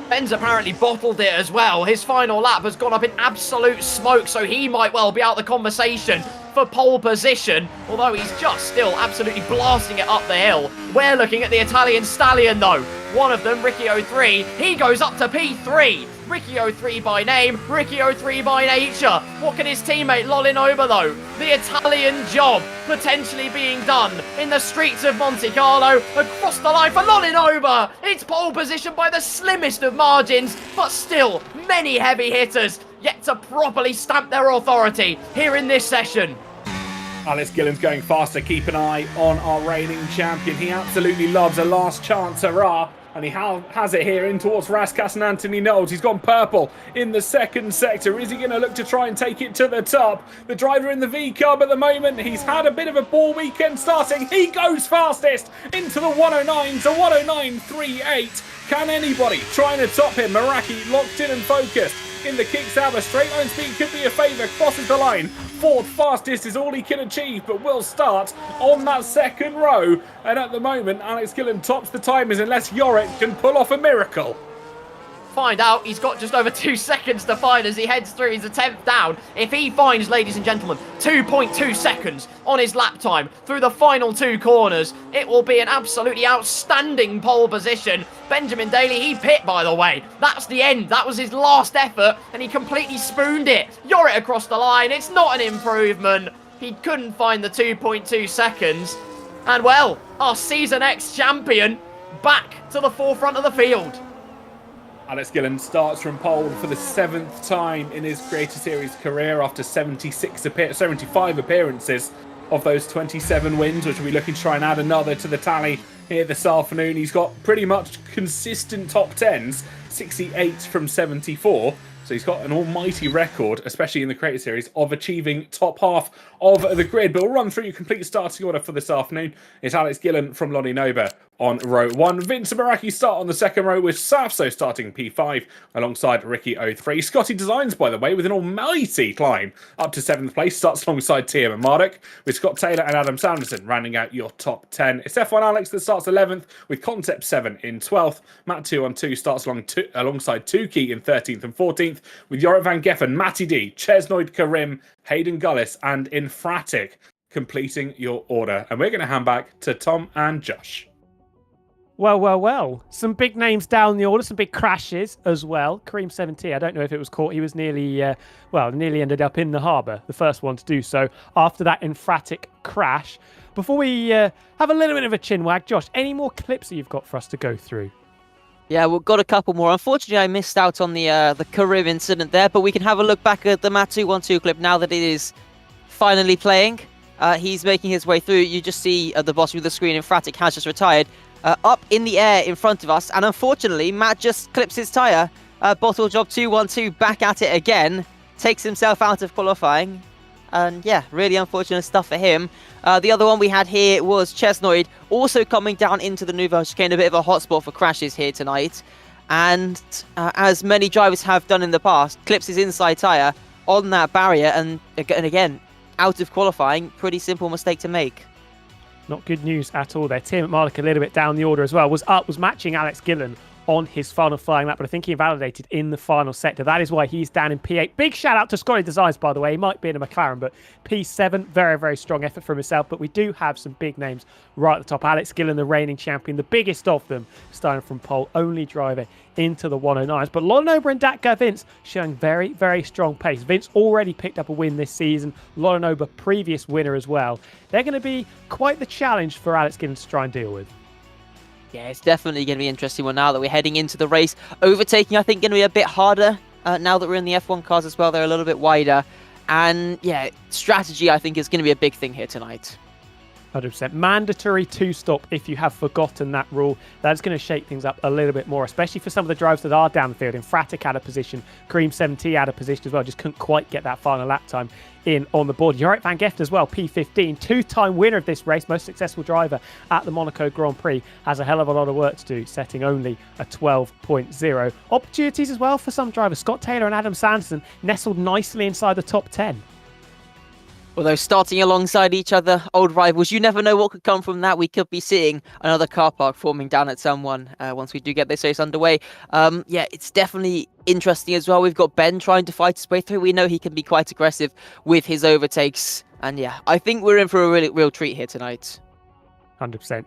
Ben's apparently bottled it as well. His final lap has gone up in absolute smoke, so he might well be out of the conversation for pole position, although he's just still absolutely blasting it up the hill. We're looking at the Italian stallion, though. One of them, Ricky 03, he goes up to P3. Ricky 03 by name, Ricky 03 by nature. What can his teammate Lolinoba, though? The Italian job potentially being done in the streets of Monte Carlo. Across the line for Lolinoba. It's pole position by the slimmest of margins, but still many heavy hitters yet to properly stamp their authority here in this session. Alex Gillen's going faster. Keep an eye on our reigning champion. He absolutely loves a last chance hurrah. And he has it here in towards Raskas and Anthony Knowles. He's gone purple in the second sector. Is he going to look to try and take it to the top? The driver in the V-Cub at the moment, he's had a bit of a ball weekend starting. He goes fastest into the 109s, a 109.38. Can anybody trying to top him? Meraki locked in and focused in the kick Sauber. Straight line speed could be a favour. Crosses the line. Fourth fastest is all he can achieve, but will start on that second row. And at the moment, Alex Gillen tops the timers unless Jorrit can pull off a miracle. Find out. He's got just over 2 seconds to find as he heads through his attempt down. If he finds, ladies and gentlemen, 2.2 seconds on his lap time through the final 2 corners, it will be an absolutely outstanding pole position. Benjamin Daly, he pit, by the way. That's the end. That was his last effort, and he completely spooned it. Jorrit across the line. It's not an improvement. He couldn't find the 2.2 seconds. And, well, our Season X champion back to the forefront of the field. Alex Gillen starts from pole for the 7th time in his Creator Series career after 75 appearances of those 27 wins, which we'll be looking to try and add another to the tally here this afternoon. He's got pretty much consistent top 10s, 68 from 74. So he's got an almighty record, especially in the Creator Series, of achieving top half of the grid. But we'll run through your complete starting order for this afternoon. It's Alex Gillen from Lolinoba on row 1. Vincent Meraki start on the second row with Safso starting P5 alongside Ricky 03. Scotty Designs, by the way, with an almighty climb up to 7th place, starts alongside Tia and Marduk, with Scott Taylor and Adam Sanderson rounding out your top 10. It's F1 Alex that starts 11th with Concept 7 in 12th. Matt 2 on 2 starts alongside Tukey in 13th and 14th, with Jorrit van Geffen, Matty D, Chesnoid Karim, Hayden Gullis and Infratic completing your order. And we're going to hand back to Tom and Josh. Well. Some big names down the order, some big crashes as well. Kareem 70, I don't know if it was caught. He was nearly ended up in the harbour, the first one to do so after that emphatic crash. Before we have a little bit of a chin wag, Josh, any more clips that you've got for us to go through? Yeah, we've got a couple more. Unfortunately, I missed out on the Karim incident there, but we can have a look back at the Mat212 clip now that it is finally playing. He's making his way through. You just see at the bottom of the screen, Emphatic has just retired. Up in the air in front of us, and unfortunately, Matt just clips his tyre. Bottle Job 212 back at it again, takes himself out of qualifying. And yeah, really unfortunate stuff for him. The other one we had here was Chesnoid, also coming down into the Nouvelle Chicane, a bit of a hotspot for crashes here tonight. And as many drivers have done in the past, clips his inside tyre on that barrier, and again, out of qualifying. Pretty simple mistake to make. Not good news at all there. Tim McMarlick a little bit down the order as well. Was matching Alex Gillen on his final flying lap, but I think he invalidated in the final sector. That is why he's down in P8. Big shout out to Scotty Designs, by the way. He might be in a McLaren, but P7, very, very strong effort from himself. But we do have some big names right at the top. Alex Gillen, the reigning champion, the biggest of them, starting from pole, only driver into the 109s. But Lolonoba and Datka Vince showing very, very strong pace. Vince already picked up a win this season. Lolonoba, previous winner as well. They're going to be quite the challenge for Alex Gillen to try and deal with. Yeah, it's definitely going to be an interesting one now that we're heading into the race. Overtaking, I think, going to be a bit harder now that we're in the F1 cars as well. They're a little bit wider. And yeah, strategy, I think, is going to be a big thing here tonight. 100%. Mandatory two-stop if you have forgotten that rule. That's going to shake things up a little bit more, especially for some of the drivers that are down the field. Emphatic out of position, Kareem 70 out of position as well. Just couldn't quite get that final lap time in on the board. Jorik van Geft as well, P15, two-time winner of this race, most successful driver at the Monaco Grand Prix, has a hell of a lot of work to do, setting only a 12.0. Opportunities as well for some drivers. Scott Taylor and Adam Sanderson nestled nicely inside the top 10. Although starting alongside each other, old rivals, you never know what could come from that. We could be seeing another car park forming down at someone once we do get this race underway. Yeah, it's definitely interesting as well. We've got Ben trying to fight his way through. We know he can be quite aggressive with his overtakes. And yeah, I think we're in for a really real treat here tonight. 100%.